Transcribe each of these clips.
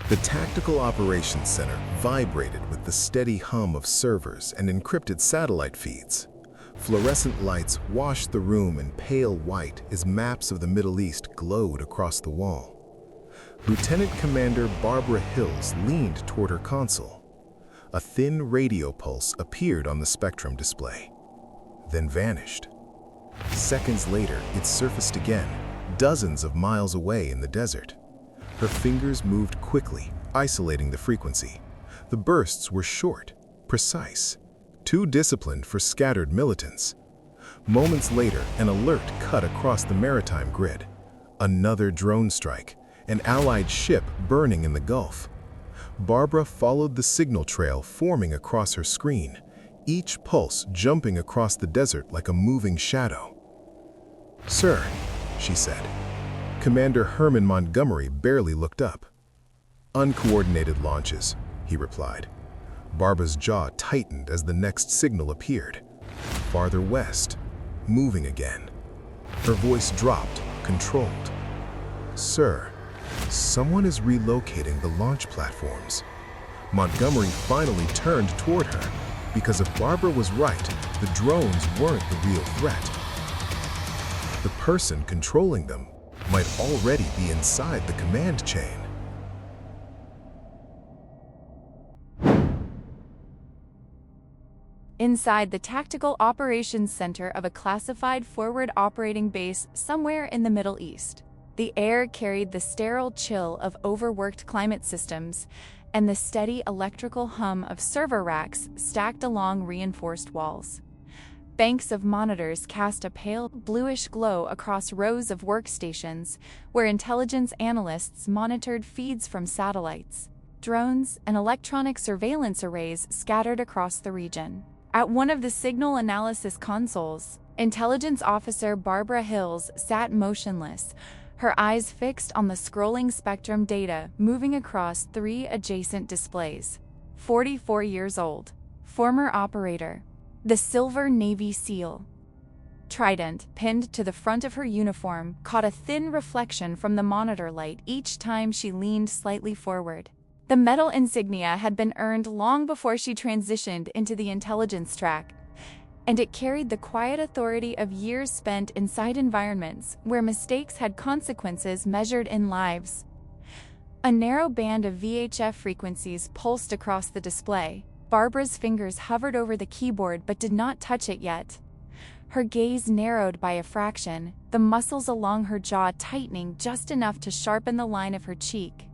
The Tactical Operations Center vibrated with the steady hum of servers and encrypted satellite feeds. Fluorescent lights washed the room in pale white as maps of the Middle East glowed across the wall. Lieutenant Commander Barbara Hills leaned toward her console. A thin radio pulse appeared on the spectrum display, then vanished. Seconds later, it surfaced again, dozens of miles away in the desert. Her fingers moved quickly, isolating the frequency. The bursts were short, precise, too disciplined for scattered militants. Moments later, an alert cut across the maritime grid. Another drone strike, an Allied ship burning in the Gulf. Barbara followed the signal trail forming across her screen, each pulse jumping across the desert like a moving shadow. "Sir," she said. Commander Herman Montgomery barely looked up. "Uncoordinated launches," he replied. Barbara's jaw tightened as the next signal appeared. Farther west, moving again. Her voice dropped, controlled. "Sir, someone is relocating the launch platforms." Montgomery finally turned toward her, because if Barbara was right, the drones weren't the real threat. The person controlling them might already be inside the command chain. Inside the Tactical Operations Center of a classified forward operating base somewhere in the Middle East, the air carried the sterile chill of overworked climate systems and the steady electrical hum of server racks stacked along reinforced walls. Banks of monitors cast a pale, bluish glow across rows of workstations where intelligence analysts monitored feeds from satellites, drones, and electronic surveillance arrays scattered across the region. At one of the signal analysis consoles, Intelligence Officer Barbara Hills sat motionless, her eyes fixed on the scrolling spectrum data moving across 3 adjacent displays. 44 years old, former operator, the Silver Navy SEAL. Trident, pinned to the front of her uniform, caught a thin reflection from the monitor light each time she leaned slightly forward. The metal insignia had been earned long before she transitioned into the intelligence track, and it carried the quiet authority of years spent inside environments where mistakes had consequences measured in lives. A narrow band of VHF frequencies pulsed across the display. Barbara's fingers hovered over the keyboard but did not touch it yet. Her gaze narrowed by a fraction, the muscles along her jaw tightening just enough to sharpen the line of her cheek.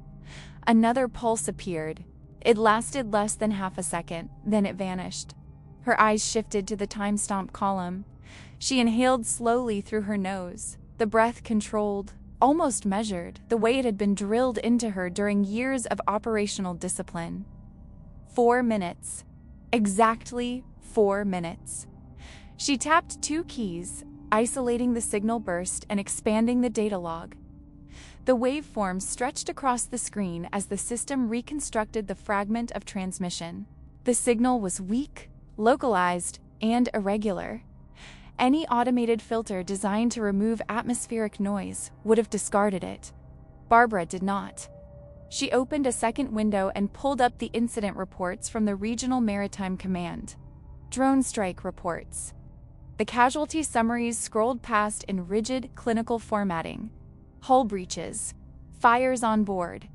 Another pulse appeared. It lasted less than half a second, then it vanished. Her eyes shifted to the timestamp column. She inhaled slowly through her nose, the breath controlled, almost measured, the way it had been drilled into her during years of operational discipline. 4 minutes. Exactly 4 minutes. She tapped 2 keys, isolating the signal burst and expanding the data log. The waveform stretched across the screen as the system reconstructed the fragment of transmission. The signal was weak, localized, and irregular. Any automated filter designed to remove atmospheric noise would have discarded it. Barbara did not. She opened a second window and pulled up the incident reports from the Regional Maritime Command. Drone strike reports. The casualty summaries scrolled past in rigid, clinical formatting. Hull breaches, fires on board,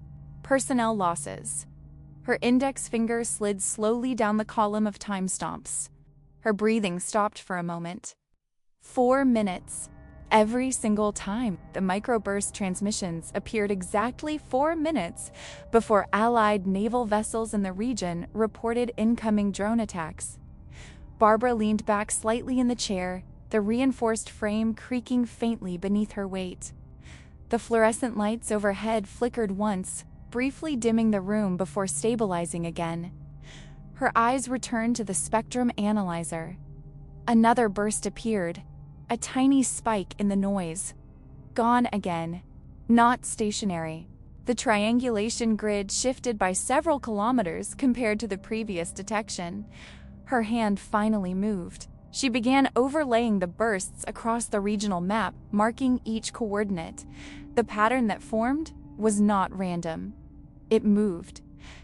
personnel losses. Her index finger slid slowly down the column of timestamps. Her breathing stopped for a moment. 4 minutes. Every single time, the microburst transmissions appeared exactly 4 minutes before Allied naval vessels in the region reported incoming drone attacks. Barbara leaned back slightly in the chair, the reinforced frame creaking faintly beneath her weight. The fluorescent lights overhead flickered once, briefly dimming the room before stabilizing again. Her eyes returned to the spectrum analyzer. Another burst appeared, a tiny spike in the noise. Gone again. Not stationary. The triangulation grid shifted by several kilometers compared to the previous detection. Her hand finally moved. She began overlaying the bursts across the regional map, marking each coordinate. The pattern that formed was not random. It moved.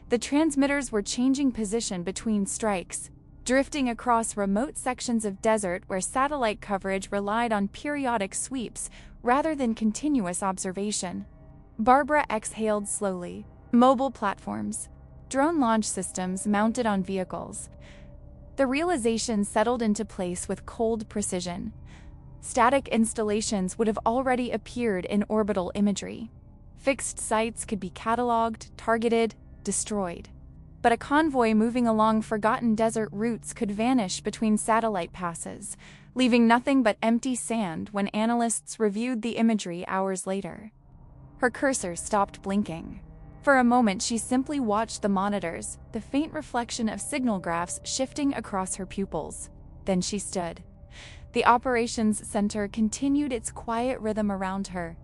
The transmitters were changing position between strikes, drifting across remote sections of desert where satellite coverage relied on periodic sweeps rather than continuous observation. Barbara exhaled slowly. Mobile platforms, drone launch systems mounted on vehicles. The realization settled into place with cold precision. Static installations would have already appeared in orbital imagery. Fixed sites could be cataloged, targeted, destroyed. But a convoy moving along forgotten desert routes could vanish between satellite passes, leaving nothing but empty sand when analysts reviewed the imagery hours later. Her cursor stopped blinking. For a moment, she simply watched the monitors, the faint reflection of signal graphs shifting across her pupils. Then she stood. The operations center continued its quiet rhythm around her.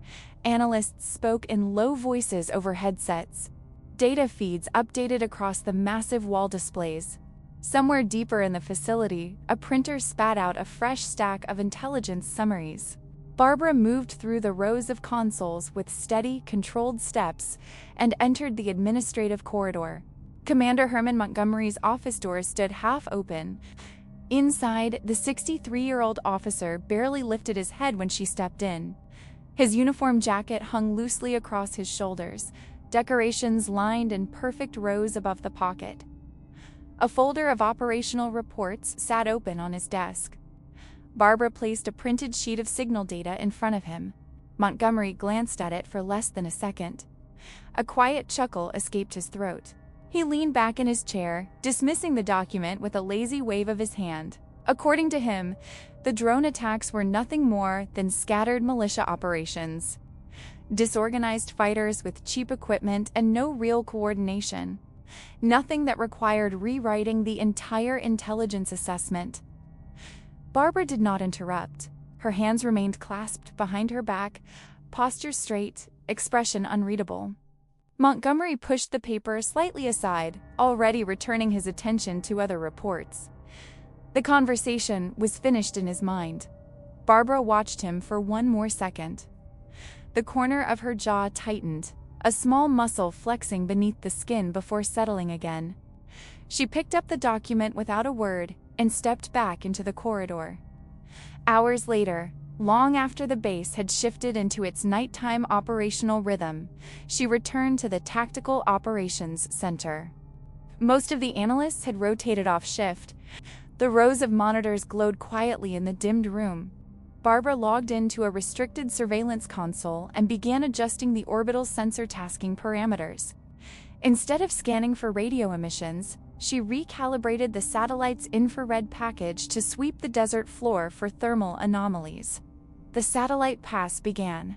Analysts spoke in low voices over headsets. Data feeds updated across the massive wall displays. Somewhere deeper in the facility, a printer spat out a fresh stack of intelligence summaries. Barbara moved through the rows of consoles with steady, controlled steps and entered the administrative corridor. Commander Herman Montgomery's office door stood half open. Inside, the 63-year-old officer barely lifted his head when she stepped in. His uniform jacket hung loosely across his shoulders, decorations lined in perfect rows above the pocket. A folder of operational reports sat open on his desk. Barbara placed a printed sheet of signal data in front of him. Montgomery glanced at it for less than a second. A quiet chuckle escaped his throat. He leaned back in his chair, dismissing the document with a lazy wave of his hand. According to him, the drone attacks were nothing more than scattered militia operations. Disorganized fighters with cheap equipment and no real coordination. Nothing that required rewriting the entire intelligence assessment. Barbara did not interrupt. Her hands remained clasped behind her back, posture straight, expression unreadable. Montgomery pushed the paper slightly aside, already returning his attention to other reports. The conversation was finished in his mind. Barbara watched him for one more second. The corner of her jaw tightened, a small muscle flexing beneath the skin before settling again. She picked up the document without a word and stepped back into the corridor. Hours later, long after the base had shifted into its nighttime operational rhythm, she returned to the Tactical Operations Center. Most of the analysts had rotated off shift. The rows of monitors glowed quietly in the dimmed room. Barbara logged into a restricted surveillance console and began adjusting the orbital sensor tasking parameters. Instead of scanning for radio emissions, she recalibrated the satellite's infrared package to sweep the desert floor for thermal anomalies. The satellite pass began.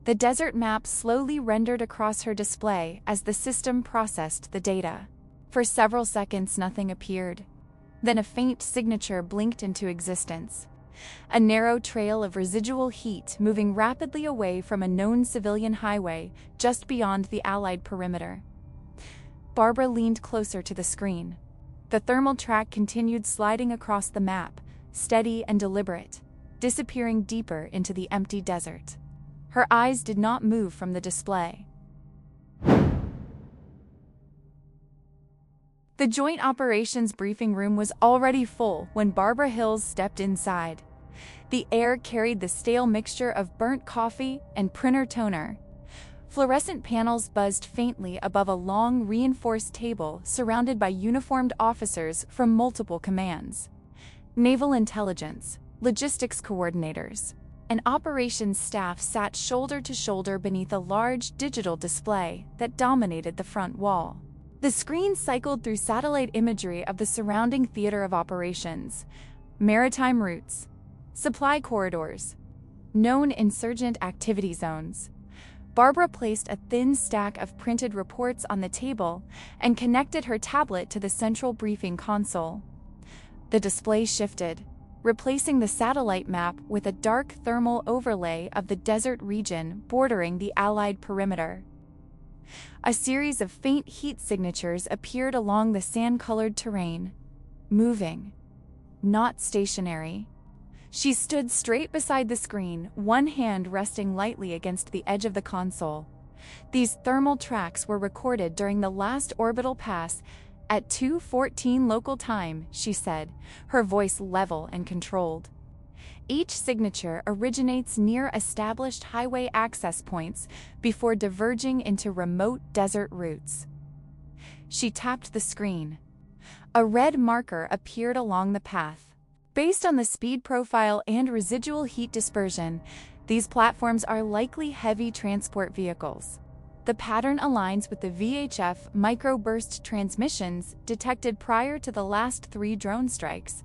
The desert map slowly rendered across her display as the system processed the data. For several seconds, nothing appeared. Then a faint signature blinked into existence. A narrow trail of residual heat moving rapidly away from a known civilian highway just beyond the Allied perimeter. Barbara leaned closer to the screen. The thermal track continued sliding across the map, steady and deliberate, disappearing deeper into the empty desert. Her eyes did not move from the display. The Joint Operations briefing room was already full when Barbara Hills stepped inside. The air carried the stale mixture of burnt coffee and printer toner. Fluorescent panels buzzed faintly above a long, reinforced table surrounded by uniformed officers from multiple commands. Naval intelligence, logistics coordinators, and operations staff sat shoulder to shoulder beneath a large digital display that dominated the front wall. The screen cycled through satellite imagery of the surrounding theater of operations, maritime routes, supply corridors, known insurgent activity zones. Barbara placed a thin stack of printed reports on the table and connected her tablet to the central briefing console. The display shifted, replacing the satellite map with a dark thermal overlay of the desert region bordering the Allied perimeter. A series of faint heat signatures appeared along the sand-colored terrain, moving, not stationary. She stood straight beside the screen, one hand resting lightly against the edge of the console. These thermal tracks were recorded during the last orbital pass at 2:14 local time, she said, her voice level and controlled. Each signature originates near established highway access points before diverging into remote desert routes. She tapped the screen. A red marker appeared along the path. Based on the speed profile and residual heat dispersion, these platforms are likely heavy transport vehicles. The pattern aligns with the VHF microburst transmissions detected prior to the last 3 drone strikes.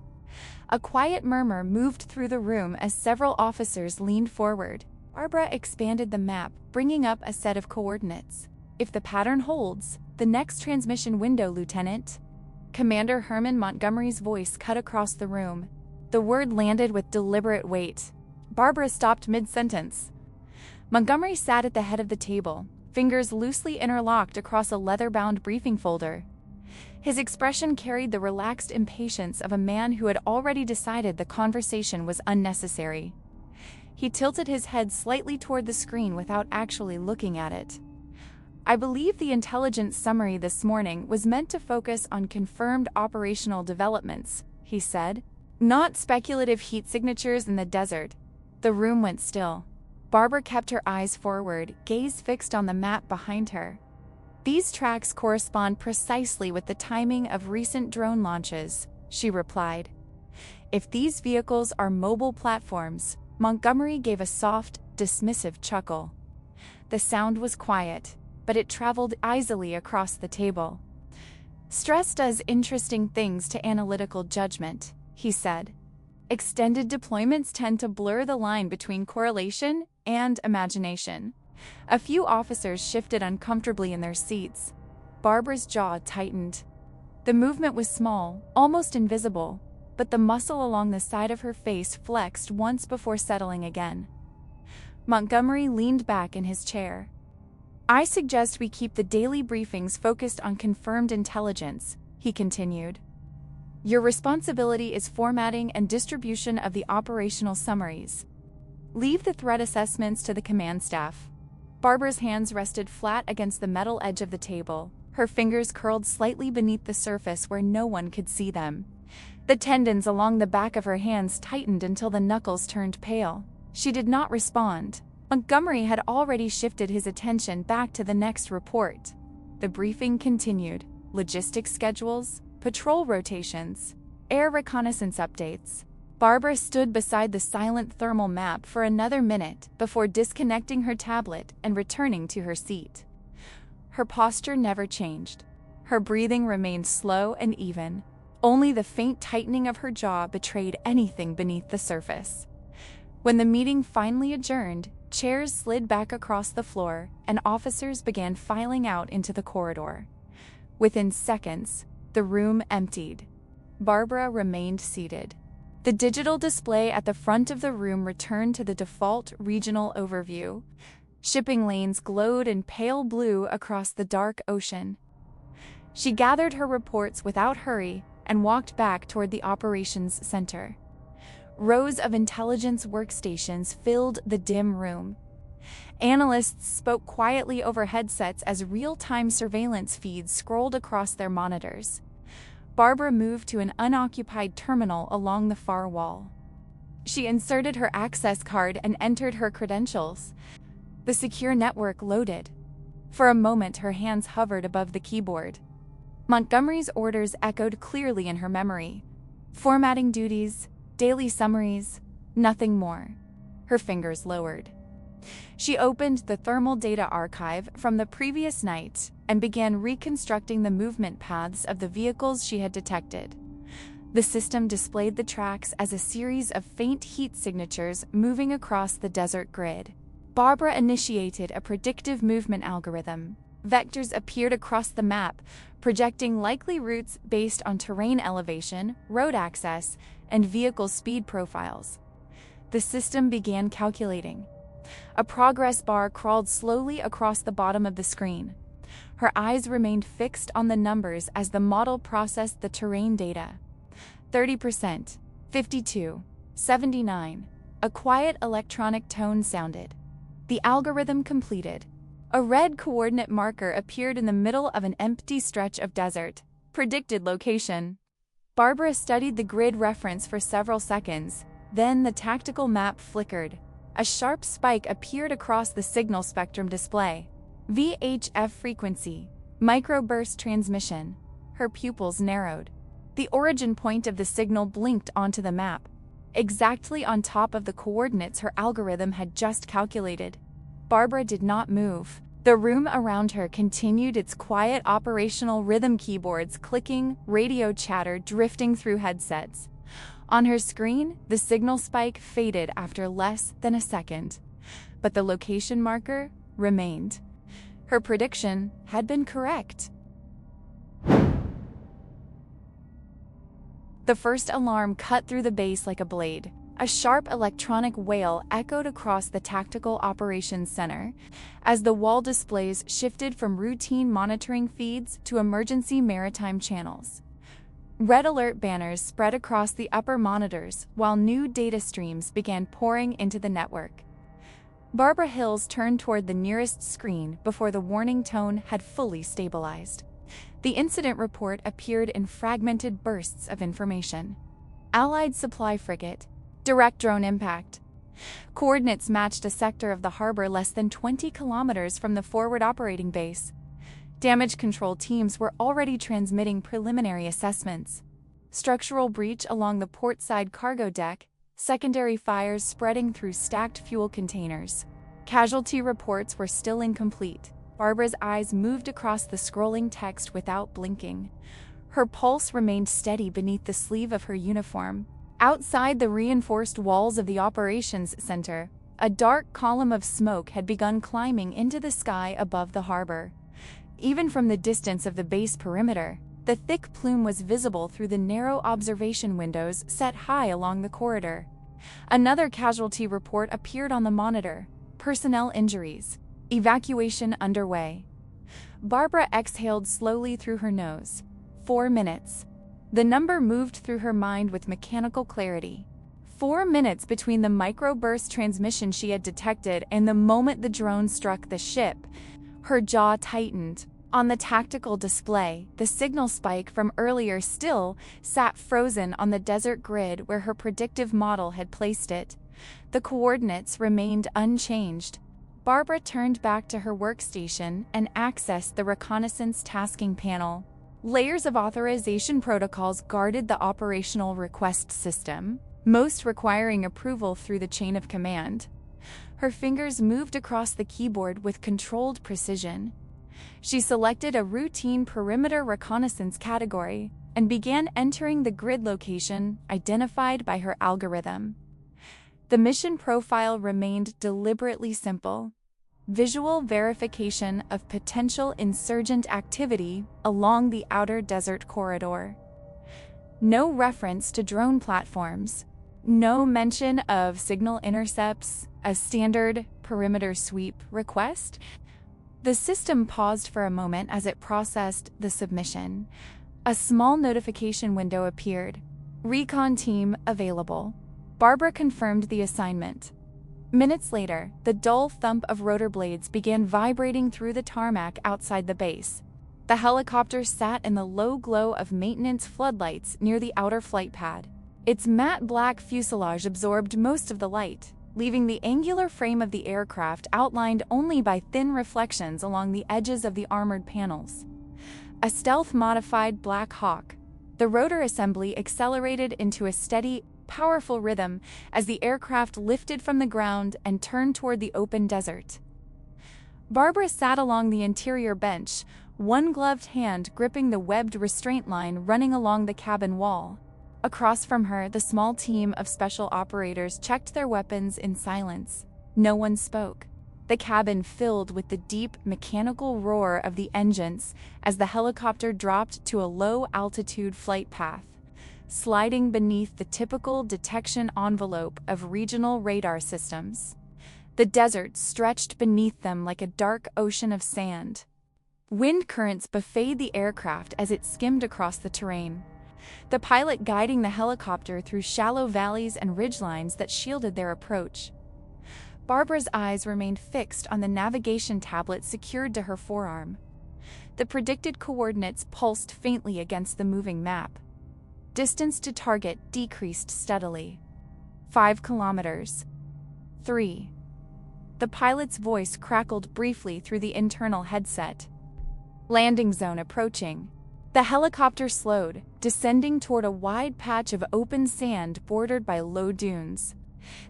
A quiet murmur moved through the room as several officers leaned forward. Barbara expanded the map, bringing up a set of coordinates. If the pattern holds, the next transmission window, Lieutenant. Commander Herman Montgomery's voice cut across the room. The word landed with deliberate weight. Barbara stopped mid-sentence. Montgomery sat at the head of the table, fingers loosely interlocked across a leather-bound briefing folder. His expression carried the relaxed impatience of a man who had already decided the conversation was unnecessary. He tilted his head slightly toward the screen without actually looking at it. I believe the intelligence summary this morning was meant to focus on confirmed operational developments, he said, not speculative heat signatures in the desert. The room went still. Barbara kept her eyes forward, gaze fixed on the map behind her. These tracks correspond precisely with the timing of recent drone launches, she replied. If these vehicles are mobile platforms, Montgomery gave a soft, dismissive chuckle. The sound was quiet, but it traveled easily across the table. Stress does interesting things to analytical judgment, he said. Extended deployments tend to blur the line between correlation and imagination. A few officers shifted uncomfortably in their seats. Barbara's jaw tightened. The movement was small, almost invisible, but the muscle along the side of her face flexed once before settling again. Montgomery leaned back in his chair. I suggest we keep the daily briefings focused on confirmed intelligence, he continued. Your responsibility is formatting and distribution of the operational summaries. Leave the threat assessments to the command staff. Barbara's hands rested flat against the metal edge of the table, her fingers curled slightly beneath the surface where no one could see them. The tendons along the back of her hands tightened until the knuckles turned pale. She did not respond. Montgomery had already shifted his attention back to the next report. The briefing continued. Logistics schedules, patrol rotations, air reconnaissance updates. Barbara stood beside the silent thermal map for another minute before disconnecting her tablet and returning to her seat. Her posture never changed. Her breathing remained slow and even. Only the faint tightening of her jaw betrayed anything beneath the surface. When the meeting finally adjourned, chairs slid back across the floor and officers began filing out into the corridor. Within seconds, the room emptied. Barbara remained seated. The digital display at the front of the room returned to the default regional overview. Shipping lanes glowed in pale blue across the dark ocean. She gathered her reports without hurry and walked back toward the operations center. Rows of intelligence workstations filled the dim room. Analysts spoke quietly over headsets as real-time surveillance feeds scrolled across their monitors. Barbara moved to an unoccupied terminal along the far wall. She inserted her access card and entered her credentials. The secure network loaded. For a moment, her hands hovered above the keyboard. Montgomery's orders echoed clearly in her memory. Formatting duties, daily summaries, nothing more. Her fingers lowered. She opened the thermal data archive from the previous night and began reconstructing the movement paths of the vehicles she had detected. The system displayed the tracks as a series of faint heat signatures moving across the desert grid. Barbara initiated a predictive movement algorithm. Vectors appeared across the map, projecting likely routes based on terrain elevation, road access, and vehicle speed profiles. The system began calculating. A progress bar crawled slowly across the bottom of the screen. Her eyes remained fixed on the numbers as the model processed the terrain data. 30%, 52, 79. A quiet electronic tone sounded. The algorithm completed. A red coordinate marker appeared in the middle of an empty stretch of desert. Predicted location. Barbara studied the grid reference for several seconds. Then the tactical map flickered. A sharp spike appeared across the signal spectrum display. VHF frequency. Microburst transmission. Her pupils narrowed. The origin point of the signal blinked onto the map, exactly on top of the coordinates her algorithm had just calculated. Barbara did not move. The room around her continued its quiet operational rhythm, keyboards clicking, radio chatter drifting through headsets. On her screen, the signal spike faded after less than a second, but the location marker remained. Her prediction had been correct. The first alarm cut through the base like a blade. A sharp electronic wail echoed across the Tactical Operations Center as the wall displays shifted from routine monitoring feeds to emergency maritime channels. Red alert banners spread across the upper monitors while new data streams began pouring into the network. Barbara Hills turned toward the nearest screen before the warning tone had fully stabilized. The incident report appeared in fragmented bursts of information. Allied supply frigate. Direct drone impact. Coordinates matched a sector of the harbor less than 20 kilometers from the forward operating base. Damage control teams were already transmitting preliminary assessments. Structural breach along the portside cargo deck, secondary fires spreading through stacked fuel containers. Casualty reports were still incomplete. Barbara's eyes moved across the scrolling text without blinking. Her pulse remained steady beneath the sleeve of her uniform. Outside the reinforced walls of the operations center, a dark column of smoke had begun climbing into the sky above the harbor. Even from the distance of the base perimeter, the thick plume was visible through the narrow observation windows set high along the corridor. Another casualty report appeared on the monitor. Personnel injuries. Evacuation underway. Barbara exhaled slowly through her nose. 4 minutes. The number moved through her mind with mechanical clarity. 4 minutes between the microburst transmission she had detected and the moment the drone struck the ship. Her jaw tightened. On the tactical display, the signal spike from earlier still sat frozen on the desert grid where her predictive model had placed it. The coordinates remained unchanged. Barbara turned back to her workstation and accessed the reconnaissance tasking panel. Layers of authorization protocols guarded the operational request system, most requiring approval through the chain of command. Her fingers moved across the keyboard with controlled precision. She selected a routine perimeter reconnaissance category and began entering the grid location identified by her algorithm. The mission profile remained deliberately simple. Visual verification of potential insurgent activity along the outer desert corridor. No reference to drone platforms. No mention of signal intercepts, a standard perimeter sweep request. The system paused for a moment as it processed the submission. A small notification window appeared. Recon team available. Barbara confirmed the assignment. Minutes later, the dull thump of rotor blades began vibrating through the tarmac outside the base. The helicopter sat in the low glow of maintenance floodlights near the outer flight pad. Its matte black fuselage absorbed most of the light, leaving the angular frame of the aircraft outlined only by thin reflections along the edges of the armored panels. A stealth-modified Black Hawk, the rotor assembly accelerated into a steady, powerful rhythm as the aircraft lifted from the ground and turned toward the open desert. Barbara sat along the interior bench, one gloved hand gripping the webbed restraint line running along the cabin wall. Across from her, the small team of special operators checked their weapons in silence. No one spoke. The cabin filled with the deep mechanical roar of the engines as the helicopter dropped to a low-altitude flight path, sliding beneath the typical detection envelope of regional radar systems. The desert stretched beneath them like a dark ocean of sand. Wind currents buffeted the aircraft as it skimmed across the terrain, the pilot guiding the helicopter through shallow valleys and ridgelines that shielded their approach. Barbara's eyes remained fixed on the navigation tablet secured to her forearm. The predicted coordinates pulsed faintly against the moving map. Distance to target decreased steadily. 5 kilometers. 3. The pilot's voice crackled briefly through the internal headset. Landing zone approaching. The helicopter slowed, descending toward a wide patch of open sand bordered by low dunes.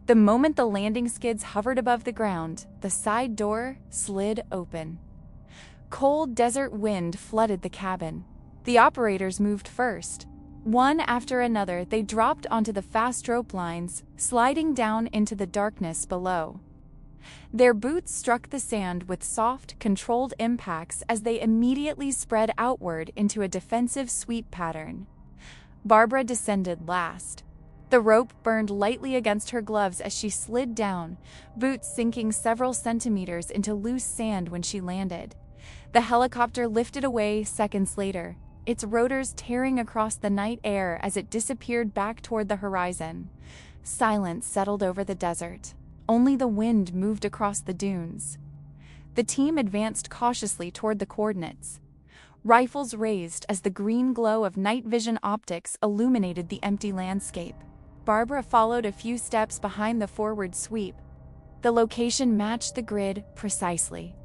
The moment the landing skids hovered above the ground, the side door slid open. Cold desert wind flooded the cabin. The operators moved first. One after another, they dropped onto the fast rope lines, sliding down into the darkness below. Their boots struck the sand with soft, controlled impacts as they immediately spread outward into a defensive sweep pattern. Barbara descended last. The rope burned lightly against her gloves as she slid down, boots sinking several centimeters into loose sand when she landed. The helicopter lifted away seconds later, its rotors tearing across the night air as it disappeared back toward the horizon. Silence settled over the desert. Only the wind moved across the dunes. The team advanced cautiously toward the coordinates. Rifles raised as the green glow of night vision optics illuminated the empty landscape. Barbara followed a few steps behind the forward sweep. The location matched the grid precisely.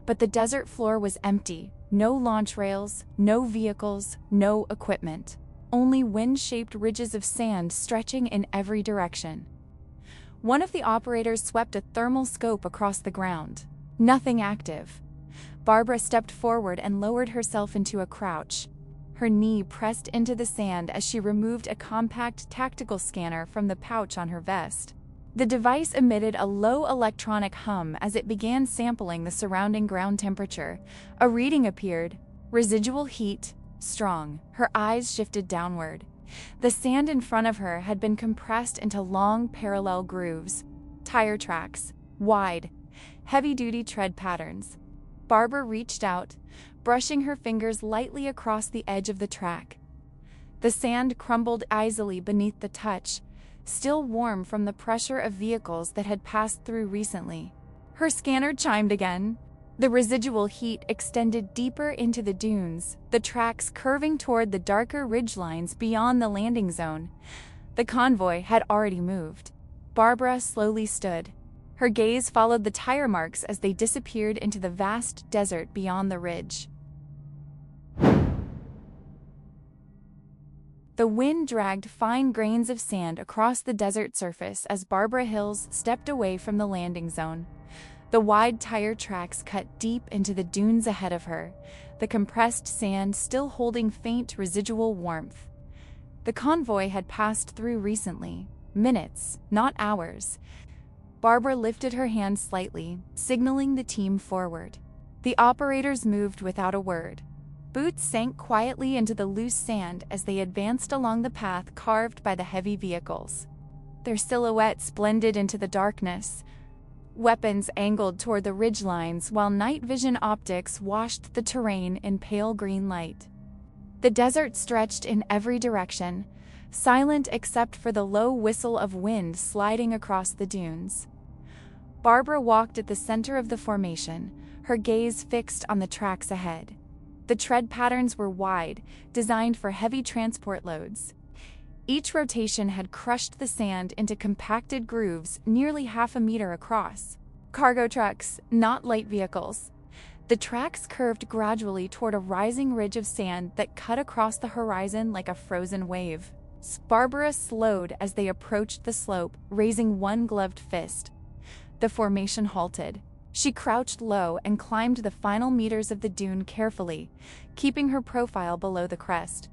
But the desert floor was empty. No launch rails, no vehicles, no equipment. Only wind-shaped ridges of sand stretching in every direction. One of the operators swept a thermal scope across the ground. Nothing active. Barbara stepped forward and lowered herself into a crouch. Her knee pressed into the sand as she removed a compact tactical scanner from the pouch on her vest. The device emitted a low electronic hum as it began sampling the surrounding ground temperature. A reading appeared. Residual heat, strong. Her eyes shifted downward. The sand in front of her had been compressed into long parallel grooves. Tire tracks, wide, heavy-duty tread patterns. Barbara reached out, brushing her fingers lightly across the edge of the track. The sand crumbled easily beneath the touch, still warm from the pressure of vehicles that had passed through recently. Her scanner chimed again. The residual heat extended deeper into the dunes, the tracks curving toward the darker ridgelines beyond the landing zone. The convoy had already moved. Barbara slowly stood. Her gaze followed the tire marks as they disappeared into the vast desert beyond the ridge. The wind dragged fine grains of sand across the desert surface as Barbara Hills stepped away from the landing zone. The wide tire tracks cut deep into the dunes ahead of her, the compressed sand still holding faint residual warmth. The convoy had passed through recently, minutes, not hours. Barbara lifted her hand slightly, signaling the team forward. The operators moved without a word. Boots sank quietly into the loose sand as they advanced along the path carved by the heavy vehicles. Their silhouettes blended into the darkness. Weapons angled toward the ridgelines while night vision optics washed the terrain in pale green light. The desert stretched in every direction, silent except for the low whistle of wind sliding across the dunes. Barbara walked at the center of the formation, her gaze fixed on the tracks ahead. The tread patterns were wide, designed for heavy transport loads. Each rotation had crushed the sand into compacted grooves nearly half a meter across. Cargo trucks, not light vehicles. The tracks curved gradually toward a rising ridge of sand that cut across the horizon like a frozen wave. Barbara slowed as they approached the slope, raising one gloved fist. The formation halted. She crouched low and climbed the final meters of the dune carefully, keeping her profile below the crest.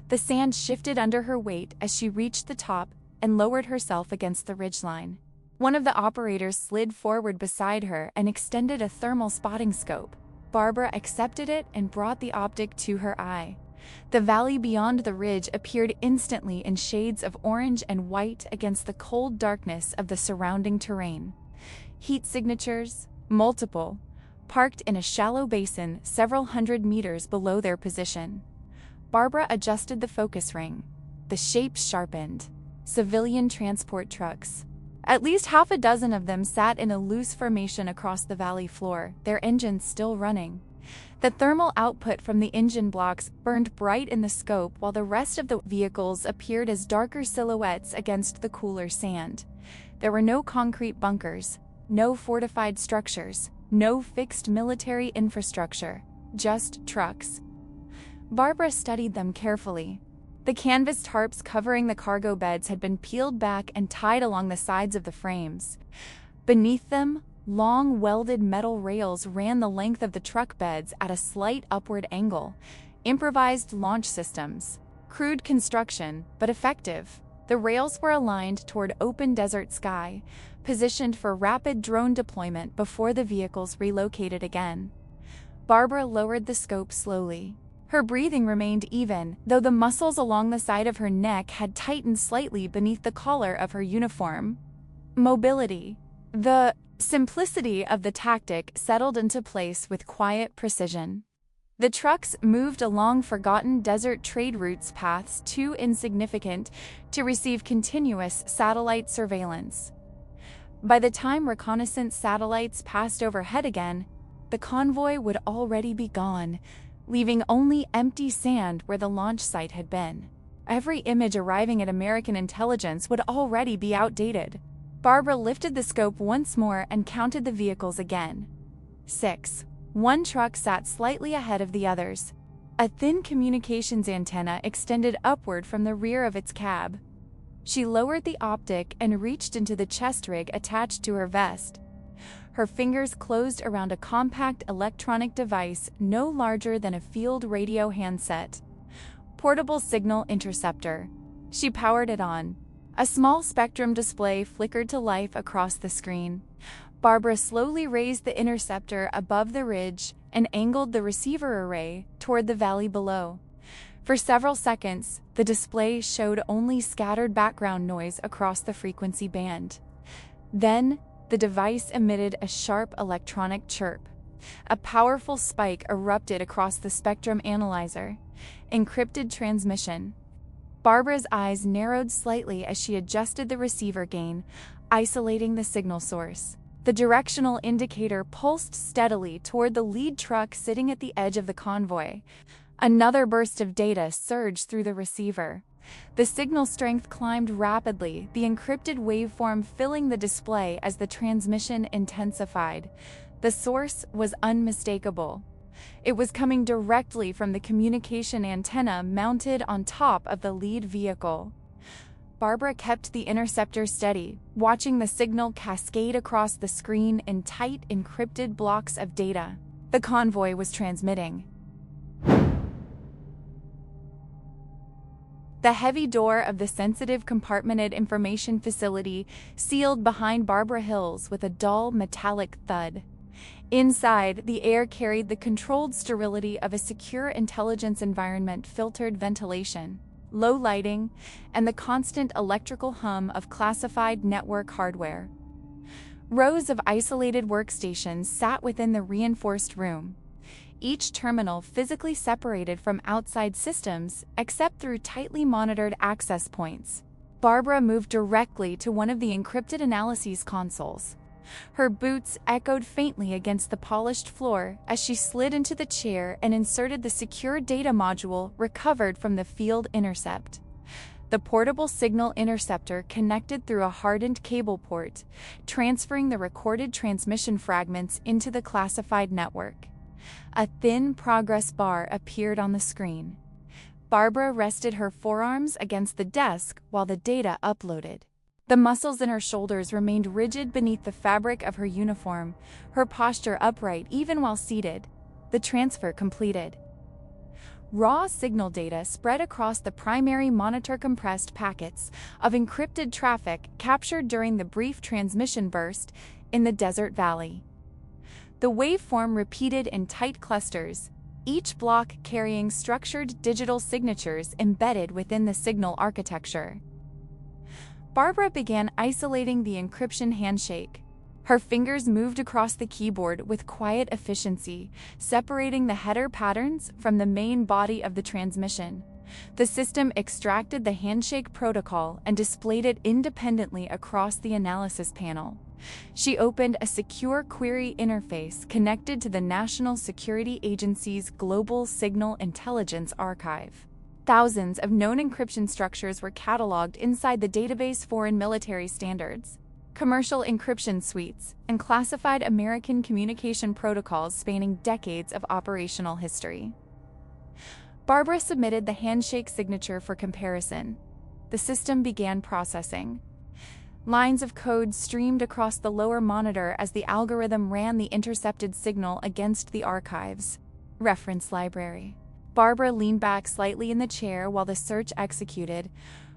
The sand shifted under her weight as she reached the top and lowered herself against the ridgeline. One of the operators slid forward beside her and extended a thermal spotting scope. Barbara accepted it and brought the optic to her eye. The valley beyond the ridge appeared instantly in shades of orange and white against the cold darkness of the surrounding terrain. Heat signatures, multiple, parked in a shallow basin several hundred meters below their position. Barbara adjusted the focus ring. The shapes sharpened. Civilian transport trucks. At least half a dozen of them sat in a loose formation across the valley floor, their engines still running. The thermal output from the engine blocks burned bright in the scope, while the rest of the vehicles appeared as darker silhouettes against the cooler sand. There were no concrete bunkers, no fortified structures, no fixed military infrastructure, just trucks. Barbara studied them carefully. The canvas tarps covering the cargo beds had been peeled back and tied along the sides of the frames. Beneath them, long welded metal rails ran the length of the truck beds at a slight upward angle. Improvised launch systems. Crude construction, but effective. The rails were aligned toward open desert sky, positioned for rapid drone deployment before the vehicles relocated again. Barbara lowered the scope slowly. Her breathing remained even, though the muscles along the side of her neck had tightened slightly beneath the collar of her uniform. Mobility. The simplicity of the tactic settled into place with quiet precision. The trucks moved along forgotten desert trade routes, paths too insignificant to receive continuous satellite surveillance. By the time reconnaissance satellites passed overhead again, the convoy would already be gone, leaving only empty sand where the launch site had been. Every image arriving at American intelligence would already be outdated. Barbara lifted the scope once more and counted the vehicles again. 6. One truck sat slightly ahead of the others. A thin communications antenna extended upward from the rear of its cab. She lowered the optic and reached into the chest rig attached to her vest. Her fingers closed around a compact electronic device no larger than a field radio handset. Portable signal interceptor. She powered it on. A small spectrum display flickered to life across the screen. Barbara slowly raised the interceptor above the ridge and angled the receiver array toward the valley below. For several seconds, the display showed only scattered background noise across the frequency band. Then, the device emitted a sharp electronic chirp. A powerful spike erupted across the spectrum analyzer. Encrypted transmission. Barbara's eyes narrowed slightly as she adjusted the receiver gain, isolating the signal source. The directional indicator pulsed steadily toward the lead truck sitting at the edge of the convoy. Another burst of data surged through the receiver. The signal strength climbed rapidly, the encrypted waveform filling the display as the transmission intensified. The source was unmistakable. It was coming directly from the communication antenna mounted on top of the lead vehicle. Barbara kept the interceptor steady, watching the signal cascade across the screen in tight, encrypted blocks of data. The convoy was transmitting. The heavy door of the sensitive compartmented information facility sealed behind Barbara Hills with a dull metallic thud. Inside, the air carried the controlled sterility of a secure intelligence environment, filtered ventilation, low lighting, and the constant electrical hum of classified network hardware. Rows of isolated workstations sat within the reinforced room, each terminal physically separated from outside systems except through tightly monitored access points. Barbara moved directly to one of the encrypted analyses consoles. Her boots echoed faintly against the polished floor as she slid into the chair and inserted the secure data module recovered from the field intercept. The portable signal interceptor connected through a hardened cable port, transferring the recorded transmission fragments into the classified network. A thin progress bar appeared on the screen. Barbara rested her forearms against the desk while the data uploaded. The muscles in her shoulders remained rigid beneath the fabric of her uniform, her posture upright even while seated. The transfer completed. Raw signal data spread across the primary monitor, compressed packets of encrypted traffic captured during the brief transmission burst in the desert valley. The waveform repeated in tight clusters, each block carrying structured digital signatures embedded within the signal architecture. Barbara began isolating the encryption handshake. Her fingers moved across the keyboard with quiet efficiency, separating the header patterns from the main body of the transmission. The system extracted the handshake protocol and displayed it independently across the analysis panel. She opened a secure query interface connected to the National Security Agency's Global Signal Intelligence Archive. Thousands of known encryption structures were cataloged inside the database. Foreign military standards, commercial encryption suites, and classified American communication protocols spanning decades of operational history. Barbara submitted the handshake signature for comparison. The system began processing. Lines of code streamed across the lower monitor as the algorithm ran the intercepted signal against the archives. Reference library. Barbara leaned back slightly in the chair while the search executed.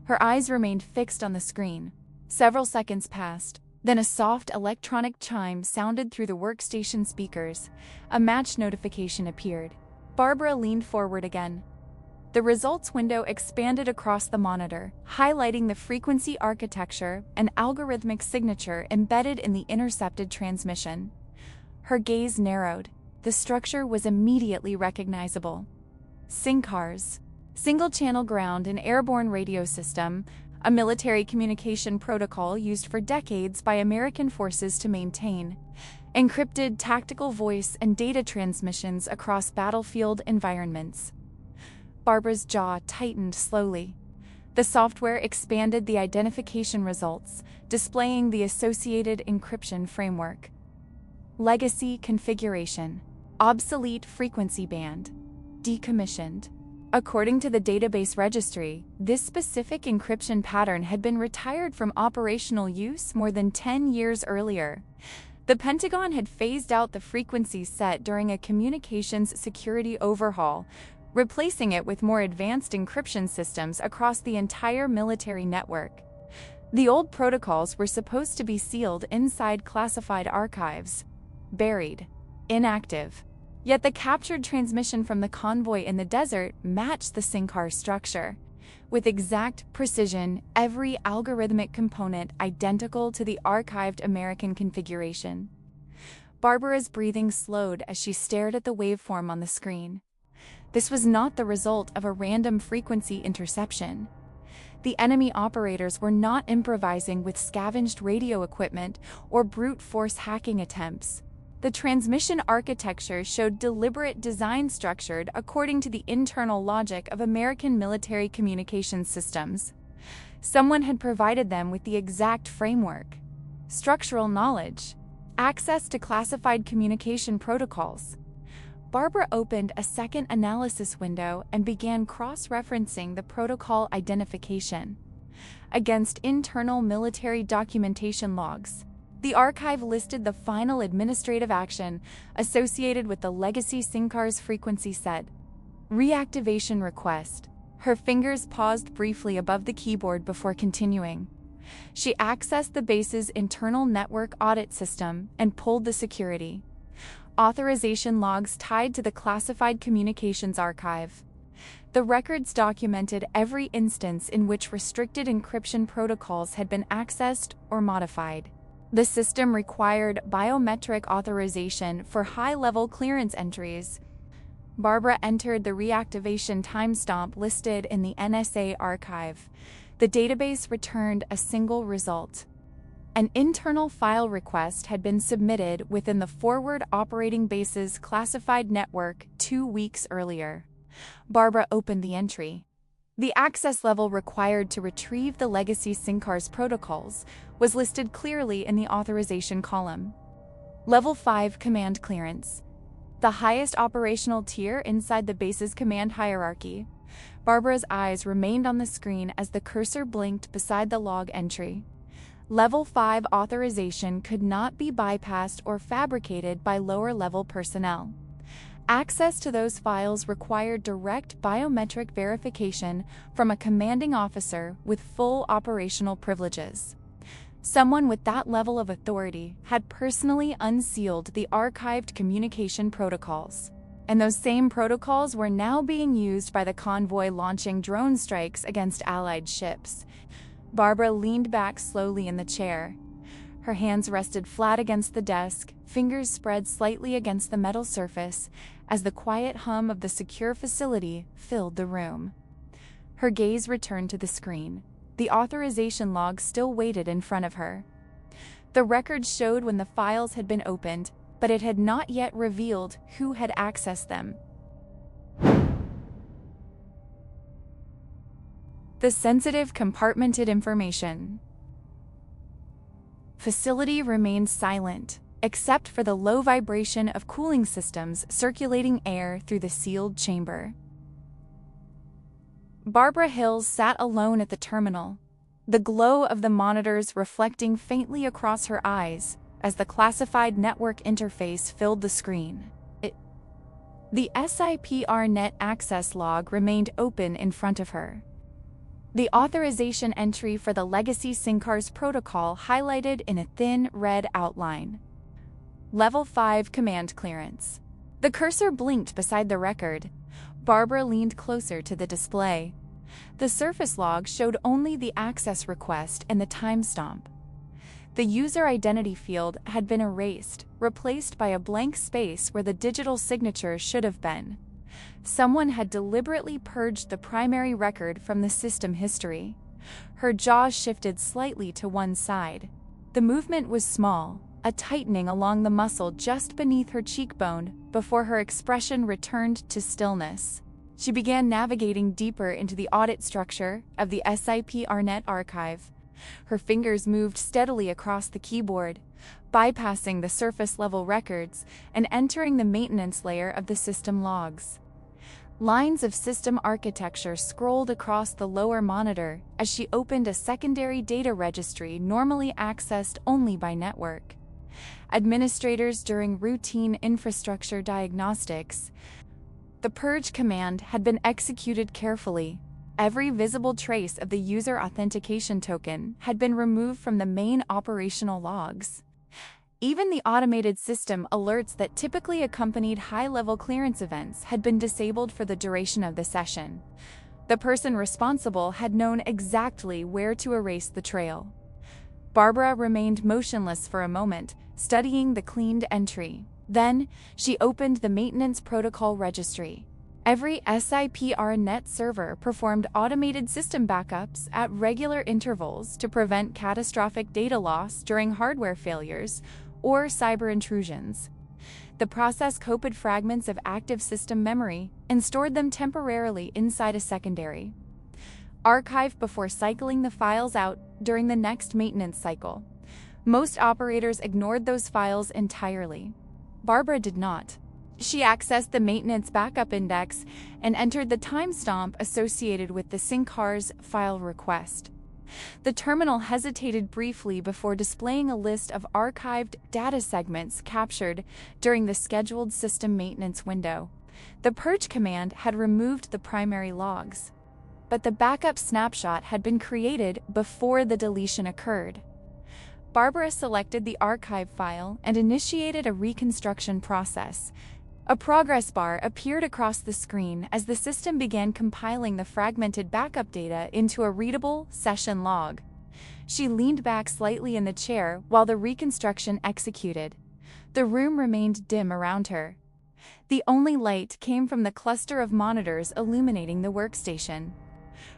Her eyes remained fixed on the screen. Several seconds passed. Then a soft electronic chime sounded through the workstation speakers. A match notification appeared. Barbara leaned forward again. The results window expanded across the monitor, highlighting the frequency architecture and algorithmic signature embedded in the intercepted transmission. Her gaze narrowed. The structure was immediately recognizable. SINCARS, Single-Channel Ground and Airborne Radio System, a military communication protocol used for decades by American forces to maintain encrypted tactical voice and data transmissions across battlefield environments. Barbara's jaw tightened slowly. The software expanded the identification results, displaying the associated encryption framework. Legacy configuration. Obsolete frequency band. Decommissioned. According to the database registry, this specific encryption pattern had been retired from operational use more than 10 years earlier. The Pentagon had phased out the frequency set during a communications security overhaul, replacing it with more advanced encryption systems across the entire military network. The old protocols were supposed to be sealed inside classified archives, buried, inactive. Yet the captured transmission from the convoy in the desert matched the SINCAR structure. With exact precision, every algorithmic component identical to the archived American configuration. Barbara's breathing slowed as she stared at the waveform on the screen. This was not the result of a random frequency interception. The enemy operators were not improvising with scavenged radio equipment or brute force hacking attempts. The transmission architecture showed deliberate design structured according to the internal logic of American military communications systems. Someone had provided them with the exact framework, structural knowledge, access to classified communication protocols. Barbara opened a second analysis window and began cross-referencing the protocol identification against internal military documentation logs. The archive listed the final administrative action associated with the legacy SINCARS frequency set. Reactivation request. Her fingers paused briefly above the keyboard before continuing. She accessed the base's internal network audit system and pulled the security authorization logs tied to the classified communications archive. The records documented every instance in which restricted encryption protocols had been accessed or modified. The system required biometric authorization for high-level clearance entries. Barbara entered the reactivation timestamp listed in the NSA archive. The database returned a single result. An internal file request had been submitted within the Forward Operating Base's classified network 2 weeks earlier. Barbara opened the entry. The access level required to retrieve the legacy SINCARS protocols was listed clearly in the authorization column. Level 5 command clearance. The highest operational tier inside the base's command hierarchy. Barbara's eyes remained on the screen as the cursor blinked beside the log entry. Level 5 authorization could not be bypassed or fabricated by lower-level personnel. Access to those files required direct biometric verification from a commanding officer with full operational privileges. Someone with that level of authority had personally unsealed the archived communication protocols. And those same protocols were now being used by the convoy launching drone strikes against Allied ships. Barbara leaned back slowly in the chair. Her hands rested flat against the desk, fingers spread slightly against the metal surface, as the quiet hum of the secure facility filled the room. Her gaze returned to the screen. The authorization log still waited in front of her. The record showed when the files had been opened, but it had not yet revealed who had accessed them. The sensitive compartmented information. Facility remained silent, except for the low vibration of cooling systems circulating air through the sealed chamber. Barbara Hills sat alone at the terminal, the glow of the monitors reflecting faintly across her eyes as the classified network interface filled the screen. The SIPRNet access log remained open in front of her. The authorization entry for the legacy SYNCARS protocol highlighted in a thin red outline. Level 5 command clearance. The cursor blinked beside the record. Barbara leaned closer to the display. The surface log showed only the access request and the timestamp. The user identity field had been erased, replaced by a blank space where the digital signature should have been. Someone had deliberately purged the primary record from the system history. Her jaw shifted slightly to one side. The movement was small, a tightening along the muscle just beneath her cheekbone, before her expression returned to stillness. She began navigating deeper into the audit structure of the SIPRNet archive. Her fingers moved steadily across the keyboard, bypassing the surface-level records and entering the maintenance layer of the system logs. Lines of system architecture scrolled across the lower monitor as she opened a secondary data registry normally accessed only by network. Administrators during routine infrastructure diagnostics. The purge command had been executed carefully. Every visible trace of the user authentication token had been removed from the main operational logs. Even the automated system alerts that typically accompanied high-level clearance events had been disabled for the duration of the session. The person responsible had known exactly where to erase the trail. Barbara remained motionless for a moment, studying the cleaned entry. Then, she opened the maintenance protocol registry. Every SIPRNet server performed automated system backups at regular intervals to prevent catastrophic data loss during hardware failures or cyber intrusions. The process copied fragments of active system memory and stored them temporarily inside a secondary archive before cycling the files out during the next maintenance cycle. Most operators ignored those files entirely. Barbara did not. She accessed the maintenance backup index and entered the timestamp associated with the SYNCARS file request. The terminal hesitated briefly before displaying a list of archived data segments captured during the scheduled system maintenance window. The purge command had removed the primary logs, but the backup snapshot had been created before the deletion occurred. Barbara selected the archive file and initiated a reconstruction process. A progress bar appeared across the screen as the system began compiling the fragmented backup data into a readable session log. She leaned back slightly in the chair while the reconstruction executed. The room remained dim around her. The only light came from the cluster of monitors illuminating the workstation.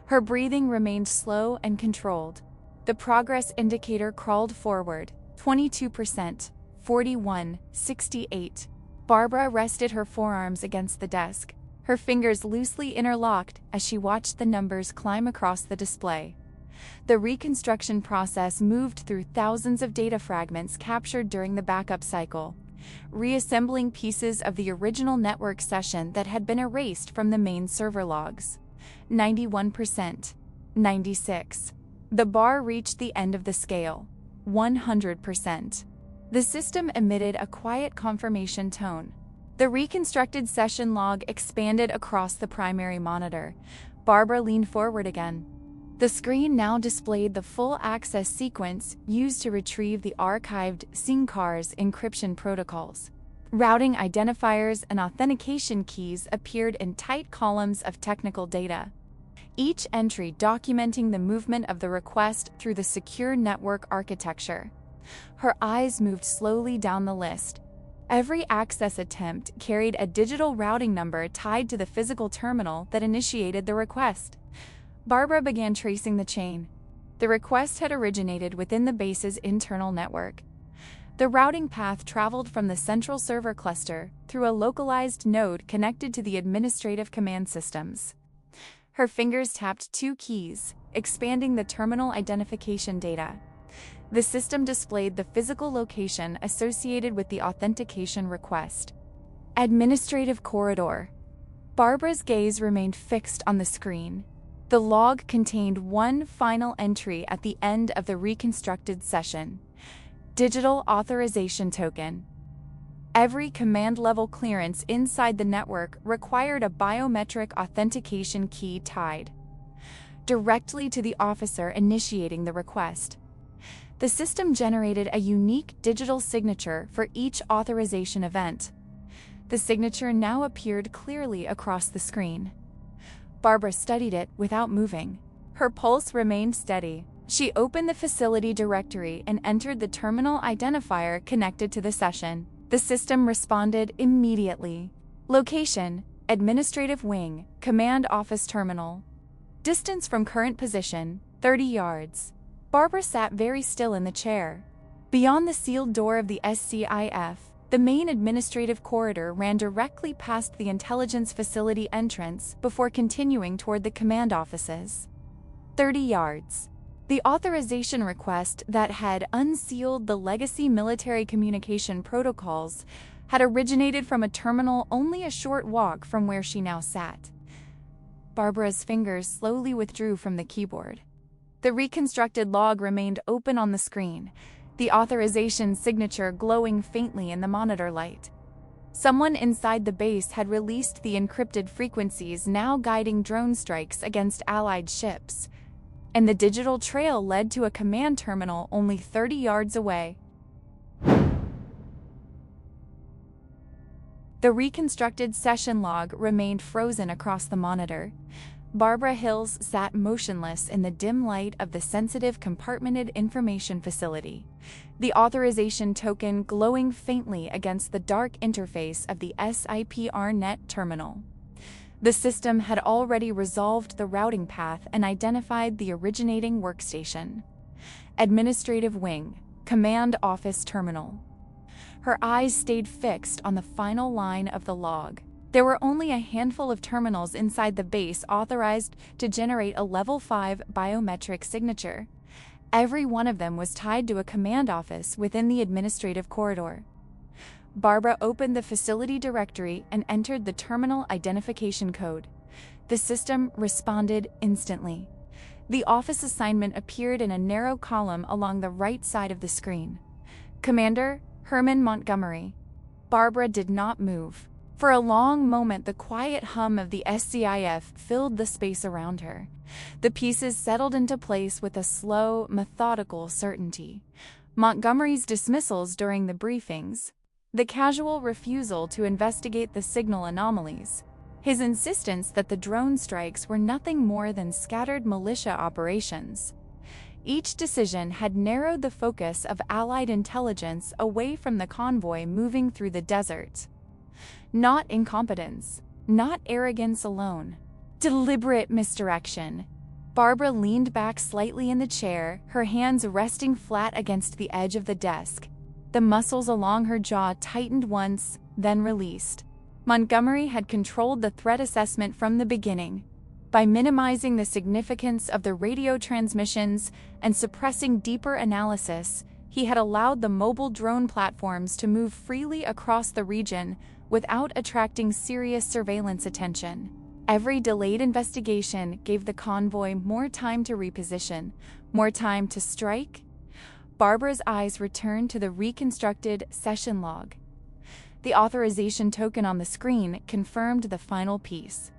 Her breathing remained slow and controlled. The progress indicator crawled forward, 22%, 41, 68. Barbara rested her forearms against the desk, her fingers loosely interlocked as she watched the numbers climb across the display. The reconstruction process moved through thousands of data fragments captured during the backup cycle, reassembling pieces of the original network session that had been erased from the main server logs. 91%, 96. The bar reached the end of the scale, 100%. The system emitted a quiet confirmation tone. The reconstructed session log expanded across the primary monitor. Barbara leaned forward again. The screen now displayed the full access sequence used to retrieve the archived SYNCARS encryption protocols. Routing identifiers and authentication keys appeared in tight columns of technical data, each entry documenting the movement of the request through the secure network architecture. Her eyes moved slowly down the list. Every access attempt carried a digital routing number tied to the physical terminal that initiated the request. Barbara began tracing the chain. The request had originated within the base's internal network. The routing path traveled from the central server cluster through a localized node connected to the administrative command systems. Her fingers tapped two keys, expanding the terminal identification data. The system displayed the physical location associated with the authentication request. Administrative corridor. Barbara's gaze remained fixed on the screen. The log contained one final entry at the end of the reconstructed session: digital authorization token. Every command-level clearance inside the network required a biometric authentication key tied directly to the officer initiating the request. The system generated a unique digital signature for each authorization event. The signature now appeared clearly across the screen. Barbara studied it without moving. Her pulse remained steady. She opened the facility directory and entered the terminal identifier connected to the session. The system responded immediately. Location: Administrative Wing, Command Office Terminal. Distance from current position: 30 yards. Barbara sat very still in the chair. Beyond the sealed door of the SCIF, the main administrative corridor ran directly past the intelligence facility entrance before continuing toward the command offices. 30 yards. The authorization request that had unsealed the legacy military communication protocols had originated from a terminal only a short walk from where she now sat. Barbara's fingers slowly withdrew from the keyboard. The reconstructed log remained open on the screen, the authorization signature glowing faintly in the monitor light. Someone inside the base had released the encrypted frequencies now guiding drone strikes against Allied ships, and the digital trail led to a command terminal only 30 yards away. The reconstructed session log remained frozen across the monitor. Barbara Hills sat motionless in the dim light of the sensitive compartmented information facility, the authorization token glowing faintly against the dark interface of the SIPRNet terminal. The system had already resolved the routing path and identified the originating workstation. Administrative Wing, Command Office Terminal. Her eyes stayed fixed on the final line of the log. There were only a handful of terminals inside the base authorized to generate a Level 5 biometric signature. Every one of them was tied to a command office within the administrative corridor. Barbara opened the facility directory and entered the terminal identification code. The system responded instantly. The office assignment appeared in a narrow column along the right side of the screen. Commander Herman Montgomery. Barbara did not move. For a long moment, the quiet hum of the SCIF filled the space around her. The pieces settled into place with a slow, methodical certainty. Montgomery's dismissals during the briefings, the casual refusal to investigate the signal anomalies, his insistence that the drone strikes were nothing more than scattered militia operations. Each decision had narrowed the focus of Allied intelligence away from the convoy moving through the desert. Not incompetence, not arrogance alone. Deliberate misdirection. Barbara leaned back slightly in the chair, her hands resting flat against the edge of the desk. The muscles along her jaw tightened once, then released. Montgomery had controlled the threat assessment from the beginning. By minimizing the significance of the radio transmissions and suppressing deeper analysis, he had allowed the mobile drone platforms to move freely across the region without attracting serious surveillance attention. Every delayed investigation gave the convoy more time to reposition, more time to strike. Barbara's eyes returned to the reconstructed session log. The authorization token on the screen confirmed the final piece.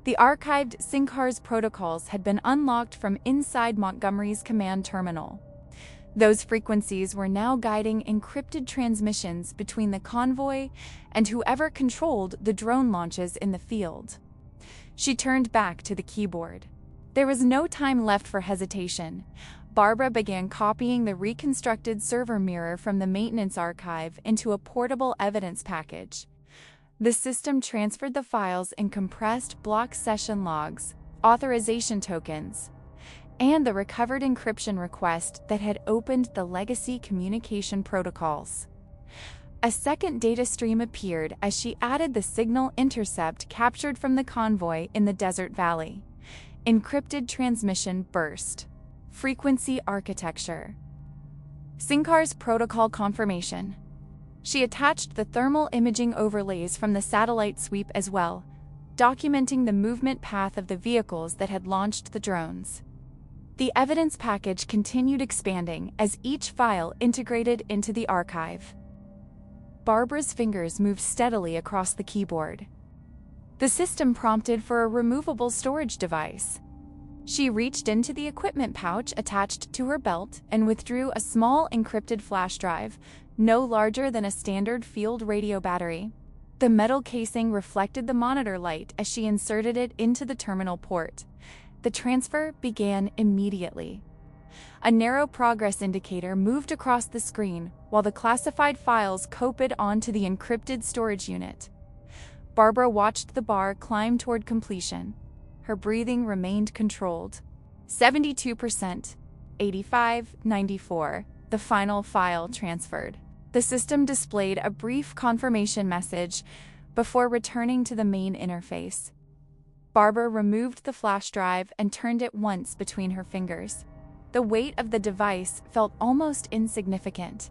The archived SYNCARS protocols had been unlocked from inside Montgomery's command terminal. Those frequencies were now guiding encrypted transmissions between the convoy and whoever controlled the drone launches in the field. She turned back to the keyboard. There was no time left for hesitation. Barbara began copying the reconstructed server mirror from the maintenance archive into a portable evidence package. The system transferred the files in compressed block session logs, authorization tokens, and the recovered encryption request that had opened the legacy communication protocols. A second data stream appeared as she added the signal intercept captured from the convoy in the desert valley. Encrypted transmission burst. Frequency architecture. Sincar's protocol confirmation. She attached the thermal imaging overlays from the satellite sweep as well, documenting the movement path of the vehicles that had launched the drones. The evidence package continued expanding as each file integrated into the archive. Barbara's fingers moved steadily across the keyboard. The system prompted for a removable storage device. She reached into the equipment pouch attached to her belt and withdrew a small encrypted flash drive, no larger than a standard field radio battery. The metal casing reflected the monitor light as she inserted it into the terminal port. The transfer began immediately. A narrow progress indicator moved across the screen while the classified files copied onto the encrypted storage unit. Barbara watched the bar climb toward completion. Her breathing remained controlled. 72%, 85, 94. The final file transferred. The system displayed a brief confirmation message before returning to the main interface. Barbara removed the flash drive and turned it once between her fingers. The weight of the device felt almost insignificant.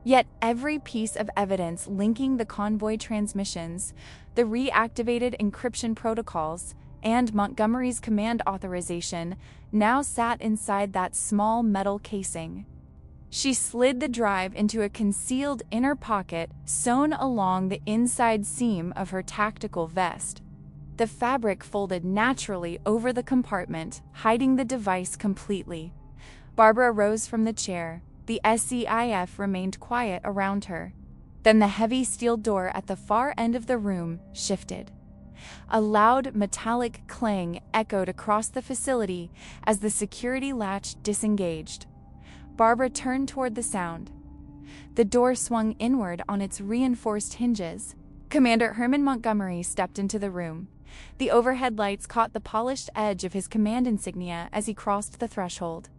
Yet every piece of evidence linking the convoy transmissions, the reactivated encryption protocols, and Montgomery's command authorization now sat inside that small metal casing. She slid the drive into a concealed inner pocket sewn along the inside seam of her tactical vest. The fabric folded naturally over the compartment, hiding the device completely. Barbara rose from the chair. The SCIF remained quiet around her. Then the heavy steel door at the far end of the room shifted. A loud metallic clang echoed across the facility as the security latch disengaged. Barbara turned toward the sound. The door swung inward on its reinforced hinges. Commander Herman Montgomery stepped into the room. The overhead lights caught the polished edge of his command insignia as he crossed the threshold.